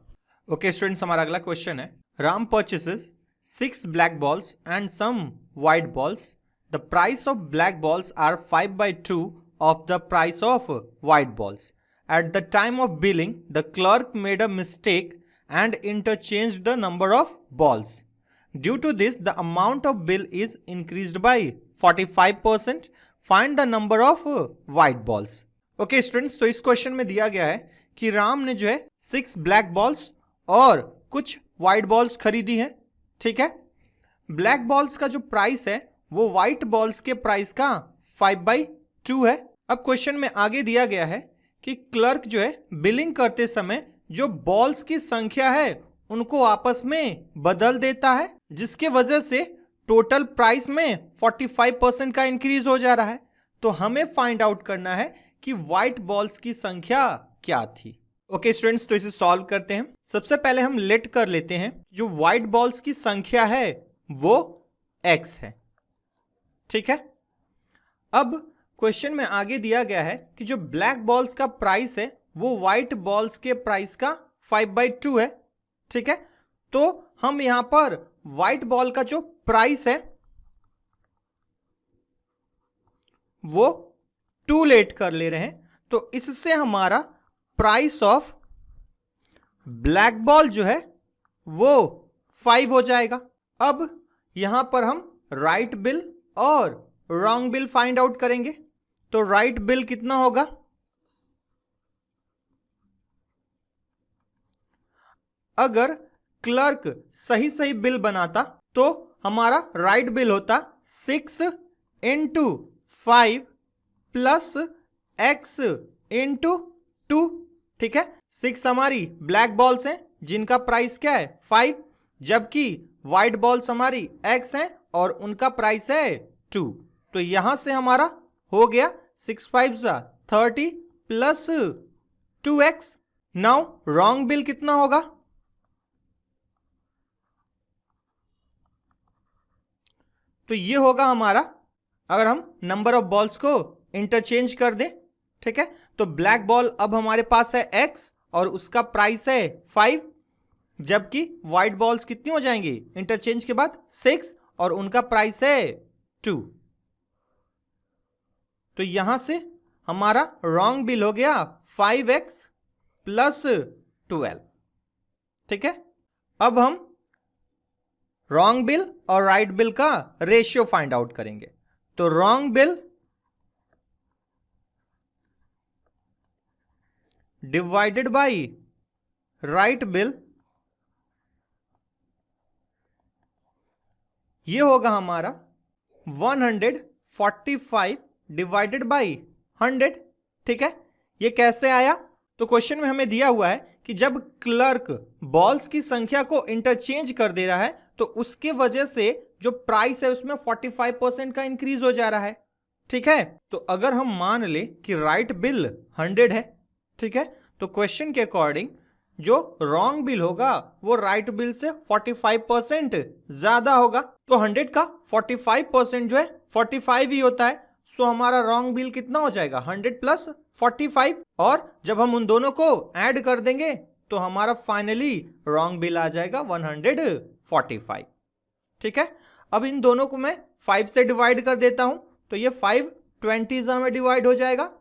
ओके स्टूडेंट्स, हमारा अगला क्वेश्चन है, Ram purchases 6 black balls and some white balls. The price of black balls are 5/2 of the price of white balls. At the time of billing, the clerk made a mistake and interchanged the number of balls. Due to this, the amount of bill is increased by 45%. Find the number of white balls. Okay students, तो इस क्वेश्चन में दिया गया है कि राम ने जो है 6 ब्लैक बॉल्स और कुछ व्हाइट बॉल्स खरीदी हैं। ठीक है, ब्लैक बॉल्स का जो प्राइस है वो व्हाइट बॉल्स के प्राइस का 5/2 है। अब क्वेश्चन में आगे दिया गया है कि क्लर्क जो है बिलिंग करते समय जो बॉल्स की संख्या है उनको आपस में बदल देता है, जिसके वजह से टोटल प्राइस में 45% का इंक्रीज हो जा रहा है। तो हमें फाइंड आउट करना है कि व्हाइट बॉल्स की संख्या क्या थी। ओके स्टूडेंट्स, तो इसे सॉल्व करते हैं। सबसे पहले हम लेट कर लेते हैं जो व्हाइट बॉल्स की संख्या है वो x है। ठीक है, अब क्वेश्चन में आगे दिया गया है कि जो ब्लैक बॉल्स का प्राइस है वो व्हाइट बॉल्स के प्राइस का 5/2 है। ठीक है, तो हम यहां पर व्हाइट बॉल का जो प्राइस है वो 2 लेट कर ले रहे हैं, तो इससे हमारा प्राइस ऑफ ब्लैक बॉल जो है वो 5 हो जाएगा। अब यहां पर हम राइट बिल और रॉन्ग बिल फाइंड आउट करेंगे। तो राइट बिल कितना होगा, अगर क्लर्क सही सही बिल बनाता तो हमारा राइट बिल होता 6 इंटू 5 प्लस x इंटू 2। ठीक है, 6 हमारी ब्लैक बॉल्स हैं जिनका प्राइस क्या है 5, जबकि व्हाइट बॉल्स हमारी x हैं और उनका प्राइस है 2। तो यहां से हमारा हो गया 6 5 30 plus 2x। Now wrong bill कितना होगा, तो ये होगा हमारा, अगर हम नंबर ऑफ बॉल्स को इंटरचेंज कर दें। ठीक है, तो ब्लैक बॉल अब हमारे पास है x और उसका प्राइस है 5, जबकि व्हाइट बॉल्स कितनी हो जाएंगी इंटरचेंज के बाद 6 और उनका प्राइस है 2। तो यहां से हमारा रॉन्ग बिल हो गया 5x प्लस 12। ठीक है, अब हम रॉन्ग बिल और राइट बिल का रेशियो फाइंड आउट करेंगे। तो wrong bill divided by right bill, ये होगा हमारा 145 डिवाइडेड बाय 100। ठीक है, ये कैसे आया, तो क्वेश्चन में हमें दिया हुआ है कि जब क्लर्क बॉल्स की संख्या को इंटरचेंज कर दे रहा है तो उसके वजह से जो प्राइस है उसमें 45% का इंक्रीज हो जा रहा है। ठीक है, तो अगर हम मान ले कि राइट बिल 100 है, ठीक है, तो क्वेश्चन के अकॉर्डिंग जो रॉन्ग बिल होगा वो राइट बिल से 45% ज्यादा होगा। तो 100 का 45% जो है 45 ही होता है। सो हमारा रॉन्ग बिल कितना हो जाएगा 100 प्लस 45, और जब हम उन दोनों को ऐड कर देंगे तो हमारा फाइनली रॉन्ग बिल आ जाएगा 145। ठीक है। अब इन दोनों को मैं 5 से डिवाइड कर देता हूं, तो ये 5 20s में डिवाइड हो जाएगा,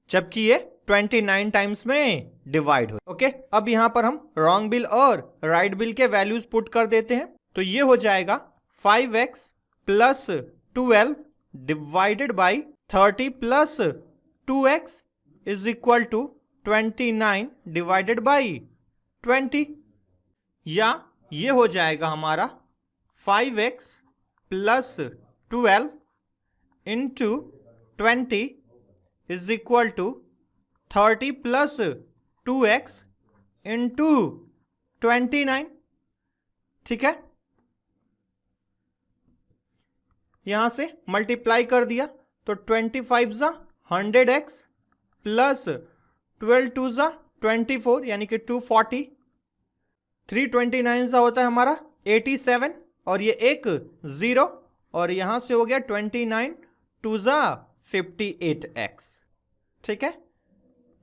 जबकि ये 29 टाइम्स में डिवाइड हो। ओके, अब यहां पर हम रॉन्ग बिल और राइट बिल के वैल्यूज पुट कर देते हैं, तो ये हो जाएगा 5x plus 12 divided by 30 plus 2x is equal to 29 divided by 20, या ये हो जाएगा हमारा 5x plus 12 into 20 is equal to 30 plus 2x into 29। ठीक है, यहां से मल्टीप्लाई कर दिया तो 25 जा 100x प्लस 12 2 जा 24 यानी कि 240, 329 सा होता है हमारा 87 और ये एक 0, और यहां से हो गया 29 2 जा 58x। ठीक है,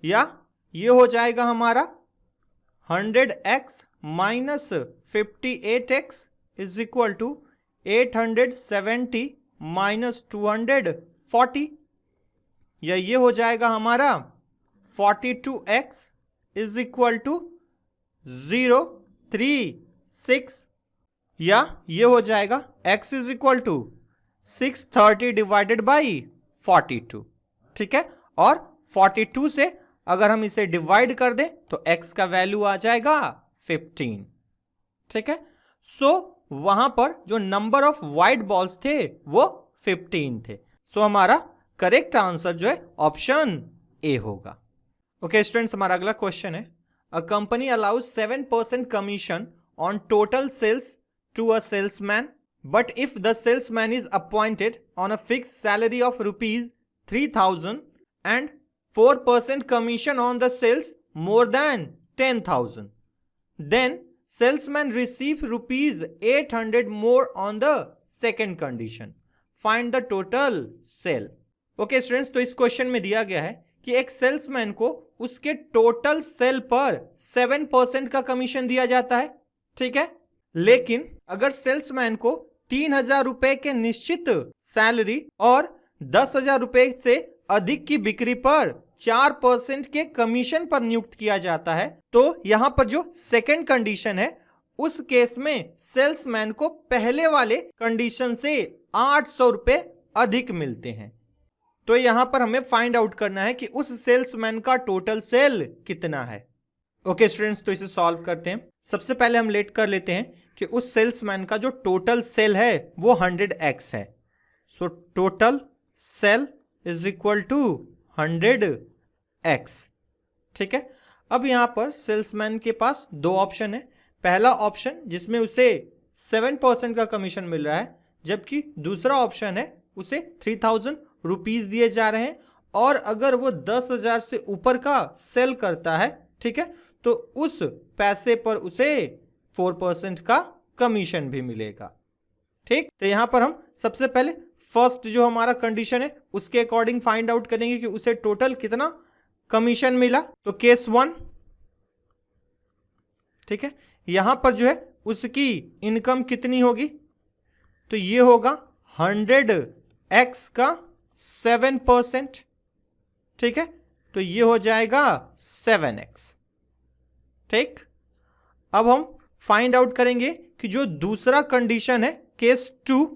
या ये हो जाएगा हमारा 100x minus 58x is equal to 870 minus 240, या ये हो जाएगा हमारा 42x इज इक्वल टू 036, या ये हो जाएगा x is equal to 630 divided by 42। ठीक है, और 42 से अगर हम इसे डिवाइड कर दें तो x का वैल्यू आ जाएगा 15। ठीक है, सो वहां पर जो नंबर ऑफ व्हाइट बॉल्स थे वो 15 थे। सो हमारा करेक्ट आंसर जो है ऑप्शन ए होगा। ओके स्टूडेंट्स, हमारा अगला क्वेश्चन है, a company allows 7% commission on total sales to a salesman, but if the salesman is appointed on a fixed salary of rupees 3000 and 4% commission on the sales more than 10,000, then salesman receive rupees 800 more on the second condition. Find the total sale. Okay students, तो इस क्वेश्चन में दिया गया है कि एक सेल्समैन को उसके टोटल सेल पर 7% का कमीशन दिया जाता है। ठीक है, लेकिन अगर सेल्समैन को 3,000 रुपए के निश्चित सैलरी और 10,000 रुपए से अधिक की बिक्री पर 4% के कमीशन पर नियुक्त किया जाता है, तो यहां पर जो सेकंड कंडीशन है उस केस में सेल्समैन को पहले वाले कंडीशन से 800 रुपए अधिक मिलते हैं। तो यहां पर हमें फाइंड आउट करना है कि उस सेल्समैन का टोटल सेल कितना है। ओके स्टूडेंट्स, तो इसे सॉल्व करते हैं। सबसे पहले हम लेट कर लेते हैं कि उस सेल्समैन का जो टोटल सेल है वो 100x है। So total sale is equal to 100x। ठीक है, अब यहां पर सेल्समैन के पास दो ऑप्शन है। पहला ऑप्शन जिसमें उसे 7% का कमीशन मिल रहा है, जबकि दूसरा ऑप्शन है उसे 3000 रुपीज दिए जा रहे हैं, और अगर वो 10,000 से ऊपर का सेल करता है, ठीक है, तो उस पैसे पर उसे 4% का कमीशन भी मिलेगा। ठीक, तो यहां पर हम सबसे पहले फर्स्ट जो हमारा कंडीशन है उसके अकॉर्डिंग फाइंड आउट करेंगे कि उसे टोटल कितना कमीशन मिला। तो केस 1, ठीक है, यहां पर जो है उसकी इनकम कितनी होगी, तो ये होगा 100x का 7%। ठीक है, तो ये हो जाएगा 7x। ठीक, अब हम फाइंड आउट करेंगे कि जो दूसरा कंडीशन है केस 2,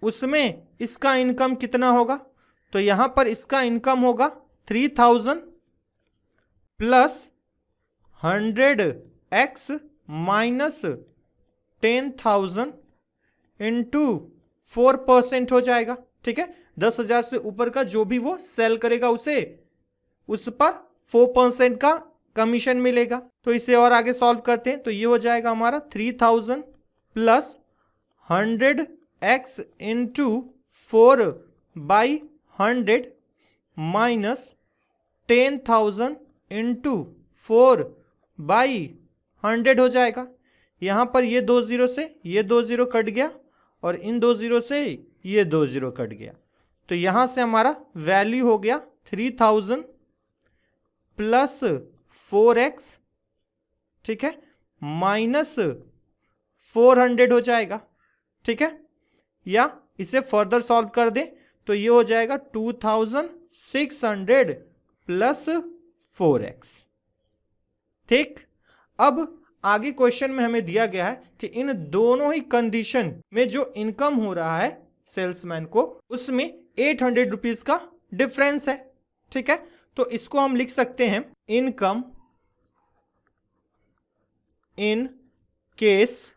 उसमें इसका इनकम कितना होगा। तो यहां पर इसका इनकम होगा 3000 प्लस 100x माइनस 10,000 इंटू 4% हो जाएगा। ठीक है, 10,000 से ऊपर का जो भी वो सेल करेगा उसे उस पर 4% का कमीशन मिलेगा। तो इसे और आगे सॉल्व करते हैं, तो ये हो जाएगा हमारा 3000 plus 100x into 4/100 minus 10,000 into 4/100 हो जाएगा। यहाँ पर ये 2 0 से ये 2 0 कट गया और इन 2 0 से ये 2 0 कट गया। तो यहाँ से हमारा वैल्यू हो गया 3000 प्लस 4x, ठीक है, माइनस 400 हो जाएगा, ठीक है। या इसे फर्दर सॉल्व कर दें तो ये हो जाएगा 2600 प्लस 4x, ठीक। अब आगे क्वेश्चन में हमें दिया गया है कि इन दोनों ही कंडीशन में जो इनकम हो रहा है सेल्समैन को, उसमें 800 रुपीज का डिफरेंस है, ठीक है। तो इसको हम लिख सकते हैं income in case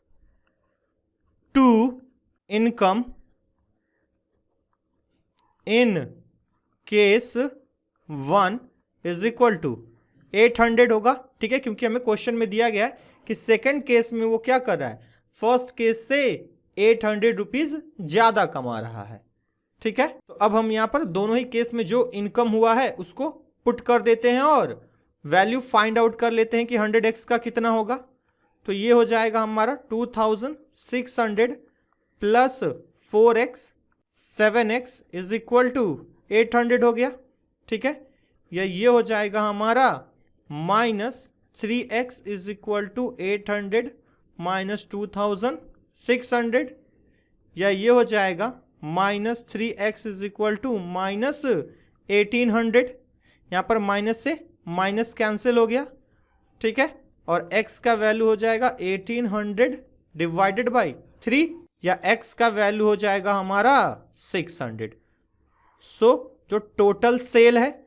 2, income in case 1 is equal to 800 होगा, ठीक है, क्योंकि हमें क्वेश्चन में दिया गया है कि सेकंड केस में वो क्या कर रहा है, फर्स्ट केस से 800 रुपीज ज्यादा कमा रहा है, ठीक है। तो अब हम यहां पर दोनों ही केस में जो इनकम हुआ है उसको पुट कर देते हैं और वैल्यू फाइंड आउट कर लेते हैं कि 100x का कितना होगा। तो ये हो जाएगा हमारा 2600 plus 4x 7x is equal to 800 हो गया, ठीक है। या ये हो जाएगा हमारा minus 3x is equal to 800 minus 2600, या ये हो जाएगा minus 3x is equal to minus 1800। यहाँ पर माइनस से माइनस कैंसिल हो गया, ठीक है, और x का वैल्यू हो जाएगा 1800 डिवाइडेड बाई 3, या x का वैल्यू हो जाएगा हमारा 600। सो जो टोटल सेल है,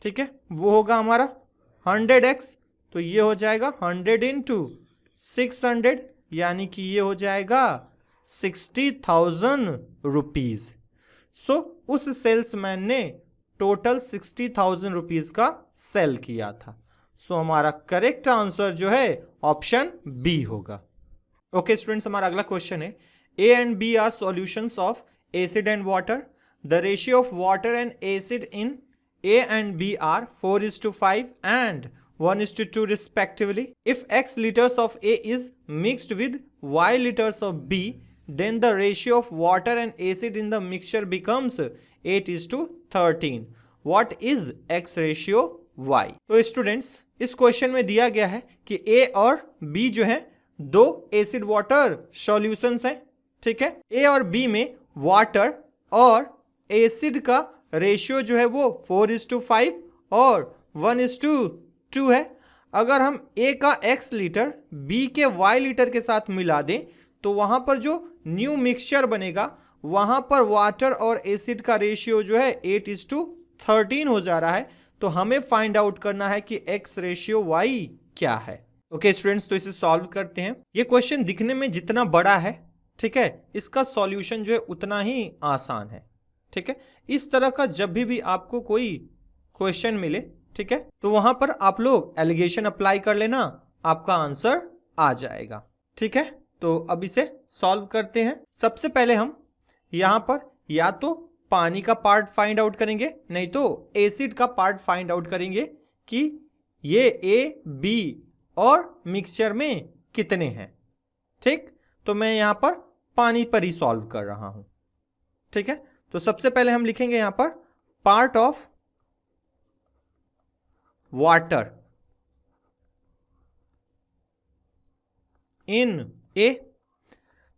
ठीक है, वो होगा हमारा 100x। तो ये हो जाएगा 100 इंटू 600, यानी कि ये हो जाएगा 60,000 रुपीज। सो उस सेल्समैन ने टोटल 60,000 रुपीज का सेल किया था। सो हमारा करेक्ट आंसर जो है ऑप्शन बी होगा। ओके स्टूडेंट्स, हमारा अगला क्वेश्चन है A and B are solutions of acid and water. The ratio of water and acid in A and B are 4:5 and 1:2 respectively. If X liters of A is mixed with Y liters of B, then the ratio of water and acid in the mixture becomes 8:13. What is X ratio Y? तो स्टूडेंट्स, इस क्वेश्चन में दिया गया है कि A और B जो है दो एसिड वाटर सॉल्यूशंस हैं, ठीक है। A और B में वाटर और एसिड का रेशियो जो है वो 4:5 और 1:2 है। अगर हम A का X लीटर B के Y लीटर के साथ मिला दें तो वहाँ पर जो न्यू मिक्सचर बनेगा वहाँ पर वाटर और एसिड का रेशियो जो है 8:13 हो जा रहा है। तो हमें फाइंड आउट करना है कि X रेशियो Y क्या है। ओके स्टूडेंट्स, तो इसे सॉल्व करते हैं। ये क्वेश्चन दिखने में जितना बड़ा है, ठीक है, इसका सॉल्यूशन जो है उतना ही आसान है, ठीक है। इस तरह का जब भी आपको कोई क्वेश्चन मिले, ठीक है, तो वहां पर आप लोग एलिगेशन अप्लाई कर लेना, आपका आंसर आ जाएगा, ठीक है। तो अब इसे सॉल्व करते हैं। सबसे पहले हम यहां पर या तो पानी का पार्ट फाइंड आउट करेंगे, नहीं तो एसिड का पार्ट फाइंड आउट करेंगे कि ये ए बी और मिक्सचर में कितने हैं, ठीक। तो मैं यहां पर पानी पर ही सॉल्व कर रहा हूं, ठीक है। तो सबसे पहले हम लिखेंगे यहां पर पार्ट ऑफ वाटर इन ए।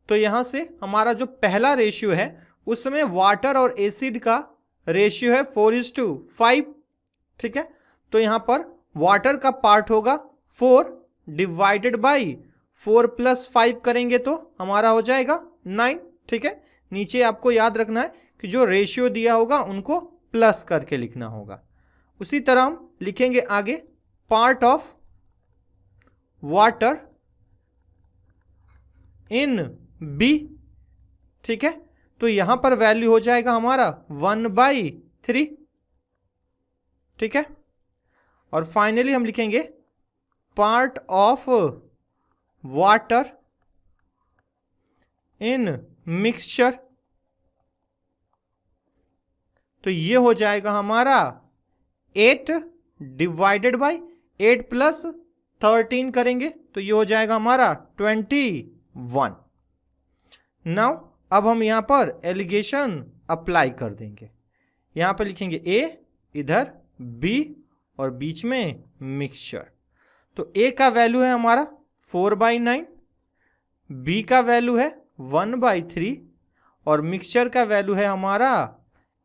तो यहां से हमारा जो पहला रेशियो है उसमें वाटर और एसिड का रेशियो है 4:5, ठीक है। तो यहां पर वाटर का पार्ट होगा 4 डिवाइडेड बाई 4 + 5 करेंगे तो हमारा हो जाएगा 9, ठीक है। नीचे आपको याद रखना है कि जो रेशियो दिया होगा उनको प्लस करके लिखना होगा। उसी तरह हम लिखेंगे आगे part of water in B, ठीक है। तो यहां पर वैल्यू हो जाएगा हमारा 1/3, ठीक है। और फाइनली हम लिखेंगे part of water in mixture. तो ये हो जाएगा हमारा 8 डिवाइडेड बाई 8 + 13 करेंगे तो ये हो जाएगा हमारा 21। नाउ अब हम यहां पर एलिगेशन अप्लाई कर देंगे। यहां पर लिखेंगे ए, इधर बी और बीच में मिक्सचर। तो ए का वैल्यू है हमारा 4/9, बी का वैल्यू है 1/3 और मिक्सचर का वैल्यू है हमारा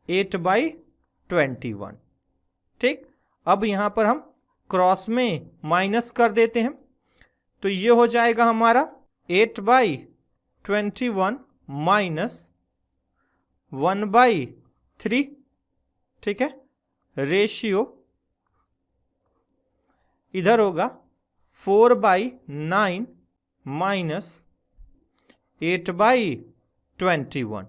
8/21। ठीक, अब यहां पर हम क्रॉस में माइनस कर देते हैं, तो ये हो जाएगा हमारा 8/21 माइनस 1/3। ठीक है, रेशियो इधर होगा 4/9 माइनस 8/21।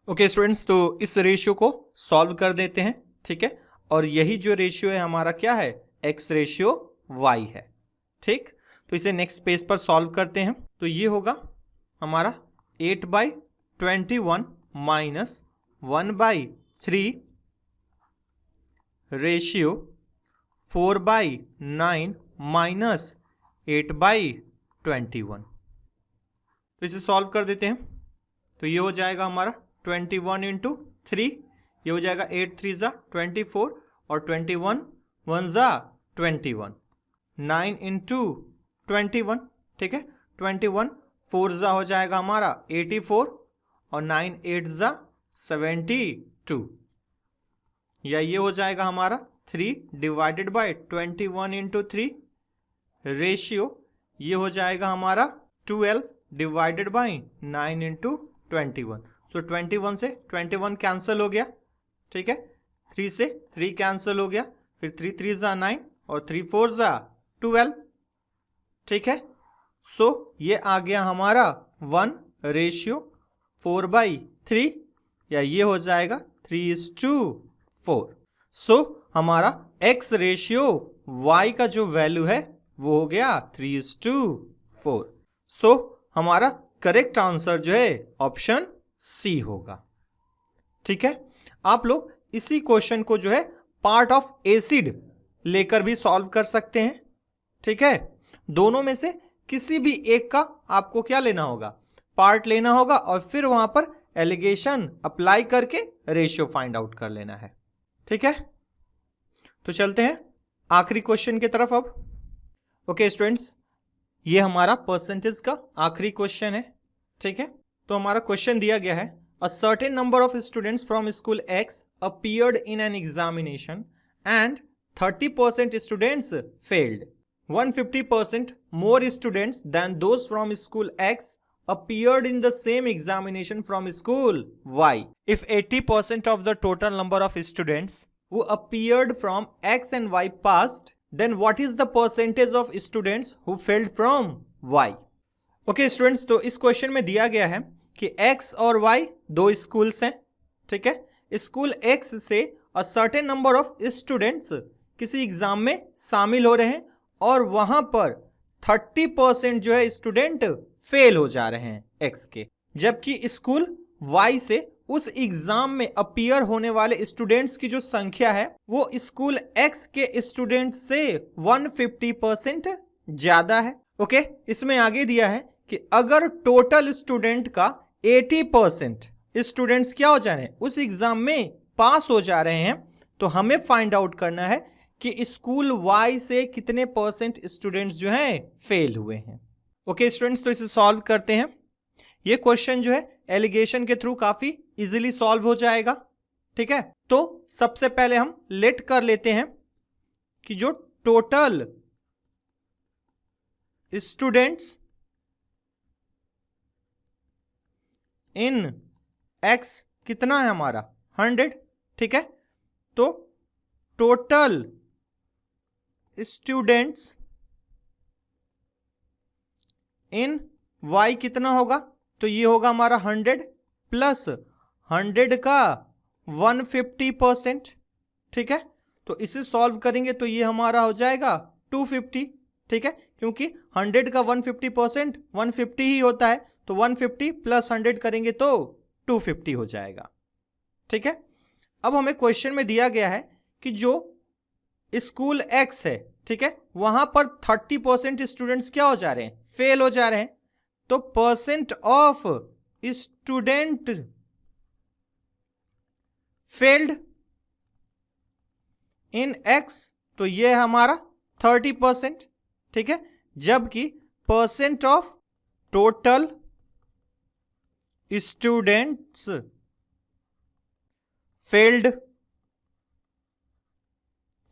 ओके स्टूडेंट्स, तो इस रेशियो को सॉल्व कर देते हैं। ठीक है, और यही जो रेशियो है हमारा क्या है, x रेशियो y है। ठीक, तो इसे नेक्स्ट पेज पर सॉल्व करते हैं। तो ये होगा हमारा 8/21 माइनस 1/3 रेशियो 4/9 माइनस 8/21। तो इसे सॉल्व कर देते हैं। तो ये हो जाएगा हमारा 21 × 3, ये हो जाएगा 8 3 ज़ा 24 और 21 1 ज़ा 21, 9 × 21। ठीक है, 21 4 ज़ा हो जाएगा हमारा 84 और 9 8 ज़ा 72, या ये हो जाएगा हमारा 3/21 × 3 रेशियो, ये हो जाएगा हमारा 12/9 × 21। तो 21 से 21 कैंसिल हो गया। ठीक है, 3 से 3 कैंसिल हो गया, फिर 3 3 ज़ा 9 और 3 4 ज़ा 12। ठीक है, सो ये आ गया हमारा 1/4/3, या ये हो जाएगा 3:4। सो हमारा x रेशियो y का जो वैल्यू है वो हो गया 3:4। सो हमारा करेक्ट आंसर जो है ऑप्शन सी होगा। ठीक है, आप लोग इसी क्वेश्चन को जो है पार्ट ऑफ एसिड लेकर भी सॉल्व कर सकते हैं। ठीक है, दोनों में से किसी भी एक का आपको क्या लेना होगा, पार्ट लेना होगा और फिर वहां पर एलिगेशन अप्लाई करके रेशियो फाइंड आउट कर लेना है। ठीक है, तो चलते हैं आखिरी क्वेश्चन की तरफ अब। ओके स्टूडेंट्स, ये हमारा परसेंटेज का आखिरी क्वेश्चन है। ठीक है, तो हमारा क्वेश्चन दिया गया है, a certain number of students from school x appeared in an examination and 30% students failed. 150% more students than those from school X appeared in the same examination from school Y. If 80% of the total number of students who appeared from X and Y passed, then what is the percentage of students who failed from Y? Okay students, तो इस क्वेश्चन में दिया गया है कि X और Y दो स्कूल्स हैं। ठीक है, स्कूल X से a certain number of students किसी एग्जाम में शामिल हो रहे हैं और वहां पर 30% जो है स्टूडेंट फेल हो जा रहे हैं एक्स के, जबकि स्कूल वाई से उस एग्जाम में अपीयर होने वाले स्टूडेंट्स की जो संख्या है वो स्कूल एक्स के स्टूडेंट से 150% ज्यादा है। ओके, इसमें आगे दिया है कि अगर टोटल स्टूडेंट का 80% स्टूडेंट्स क्या हो जा रहे हैं, उस एग्जाम में पास हो जा रहे हैं, तो हमें फाइंड आउट करना है कि स्कूल वाई से कितने परसेंट स्टूडेंट्स जो हैं फेल हुए हैं। ओके स्टूडेंट्स, तो इसे सॉल्व करते हैं। ये क्वेश्चन जो है एलिगेशन के थ्रू काफी इजीली सॉल्व हो जाएगा। ठीक है, तो सबसे पहले हम लेट कर लेते हैं कि जो टोटल स्टूडेंट्स इन एक्स कितना है हमारा 100। ठीक है, तो टोटल स्टूडेंट्स इन y कितना होगा, तो ये होगा हमारा 100 प्लस 100 का 150%। ठीक है, तो इसे सॉल्व करेंगे तो ये हमारा हो जाएगा 250। ठीक है, क्योंकि 100 का 150% 150 ही होता है, तो 150 प्लस 100 करेंगे तो 250 हो जाएगा। ठीक है, अब हमें क्वेश्चन में दिया गया है कि जो स्कूल एक्स है, ठीक है, वहां पर 30% स्टूडेंट्स क्या हो जा रहे हैं, फेल हो जा रहे हैं। तो percent of student failed in x, तो ये है हमारा 30%, ठीक है, जबकि percent of total students failed,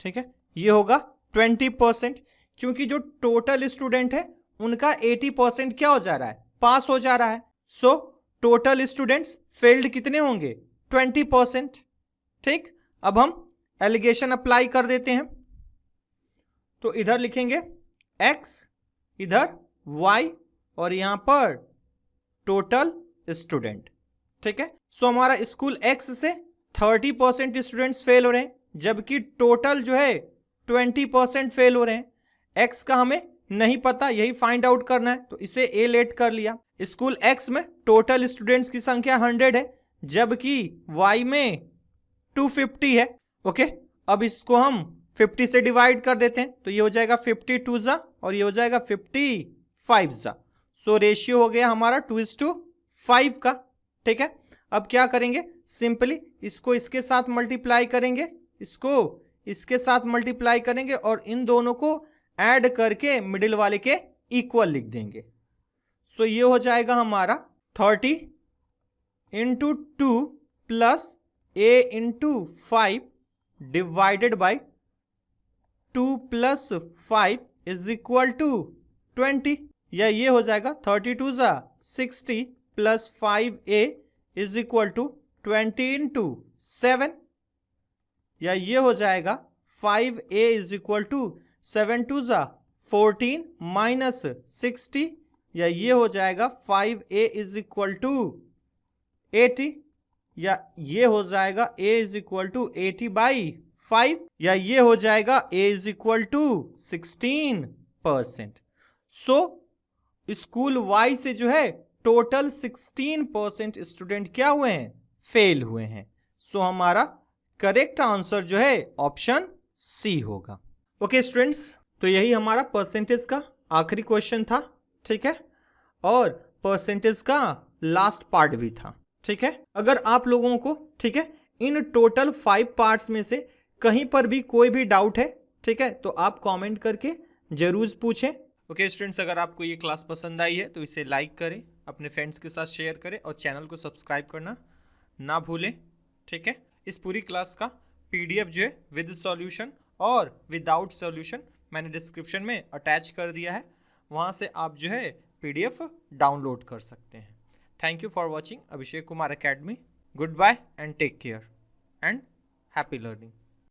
ठीक है, ये होगा 20%, क्योंकि जो टोटल स्टूडेंट है उनका 80% क्या हो जा रहा है, पास हो जा रहा है। सो टोटल स्टूडेंट्स फेल्ड कितने होंगे, 20%, ठीक। अब हम एलिगेशन अप्लाई कर देते हैं, तो इधर लिखेंगे x, इधर y, और यहां पर टोटल स्टूडेंट, ठीक है। सो हमारा स्कूल x से 30% स्टूडेंट्स फेल हो रहे हैं, जबकि टोटल जो है 20% फेल हो रहे हैं। x का हमें नहीं पता, यही फाइंड आउट करना है, तो इसे a लेट कर लिया। स्कूल x में टोटल स्टूडेंट्स की संख्या 100 है, जबकि y में 250 है। ओके, अब इसको हम 50 से डिवाइड कर देते हैं, तो ये हो जाएगा 52 जा और ये हो जाएगा 55 जा। सो रेशियो हो गया हमारा 2:5 का, ठीक है। अब क्या करेंगे, सिंपली इसको इसके साथ मल्टीप्लाई करेंगे, इसको इसके साथ मल्टीप्लाई करेंगे और इन दोनों को ऐड करके मिडिल वाले के इक्वल लिख देंगे। सो ये हो जाएगा हमारा 30 into 2 plus a into 5 divided by 2 plus 5 is equal to 20, या ये हो जाएगा 32 जा 60 plus 5a is equal to 20 into 7, या ये हो जाएगा 5a इज इक्वल टू 7 2 जा 14 माइनस 60, या ये हो जाएगा 5a इज इक्वल टू 80, या ये हो जाएगा a इज इक्वल टू 80/5, या ये हो जाएगा a is equal to 16%। So school y से जो है टोटल 16% स्टूडेंट क्या हुए हैं, फेल हुए हैं। सो हमारा करेक्ट आंसर जो है ऑप्शन सी होगा। ओके स्टूडेंट्स, तो यही हमारा परसेंटेज का आखिरी क्वेश्चन था, ठीक है, और परसेंटेज का लास्ट पार्ट भी था, ठीक है। अगर आप लोगों को, ठीक है, इन टोटल 5 पार्ट्स में से कहीं पर भी कोई भी डाउट है, ठीक है, तो आप कमेंट करके जरूर पूछें। ओके स्टूडेंट्स, अगर आपको ये क्लास पसंद आई है तो इसे लाइक करें, अपने फ्रेंड्स के साथ शेयर करें और चैनल को सब्सक्राइब करना ना भूलें, ठीक है। इस पूरी क्लास का PDF जो है विद सॉल्यूशन और विदाउट सॉल्यूशन मैंने डिस्क्रिप्शन में अटैच कर दिया है, वहाँ से आप जो है PDF डाउनलोड कर सकते हैं। Thank you for watching Abhishek Kumar academy. Goodbye and take care and happy learning.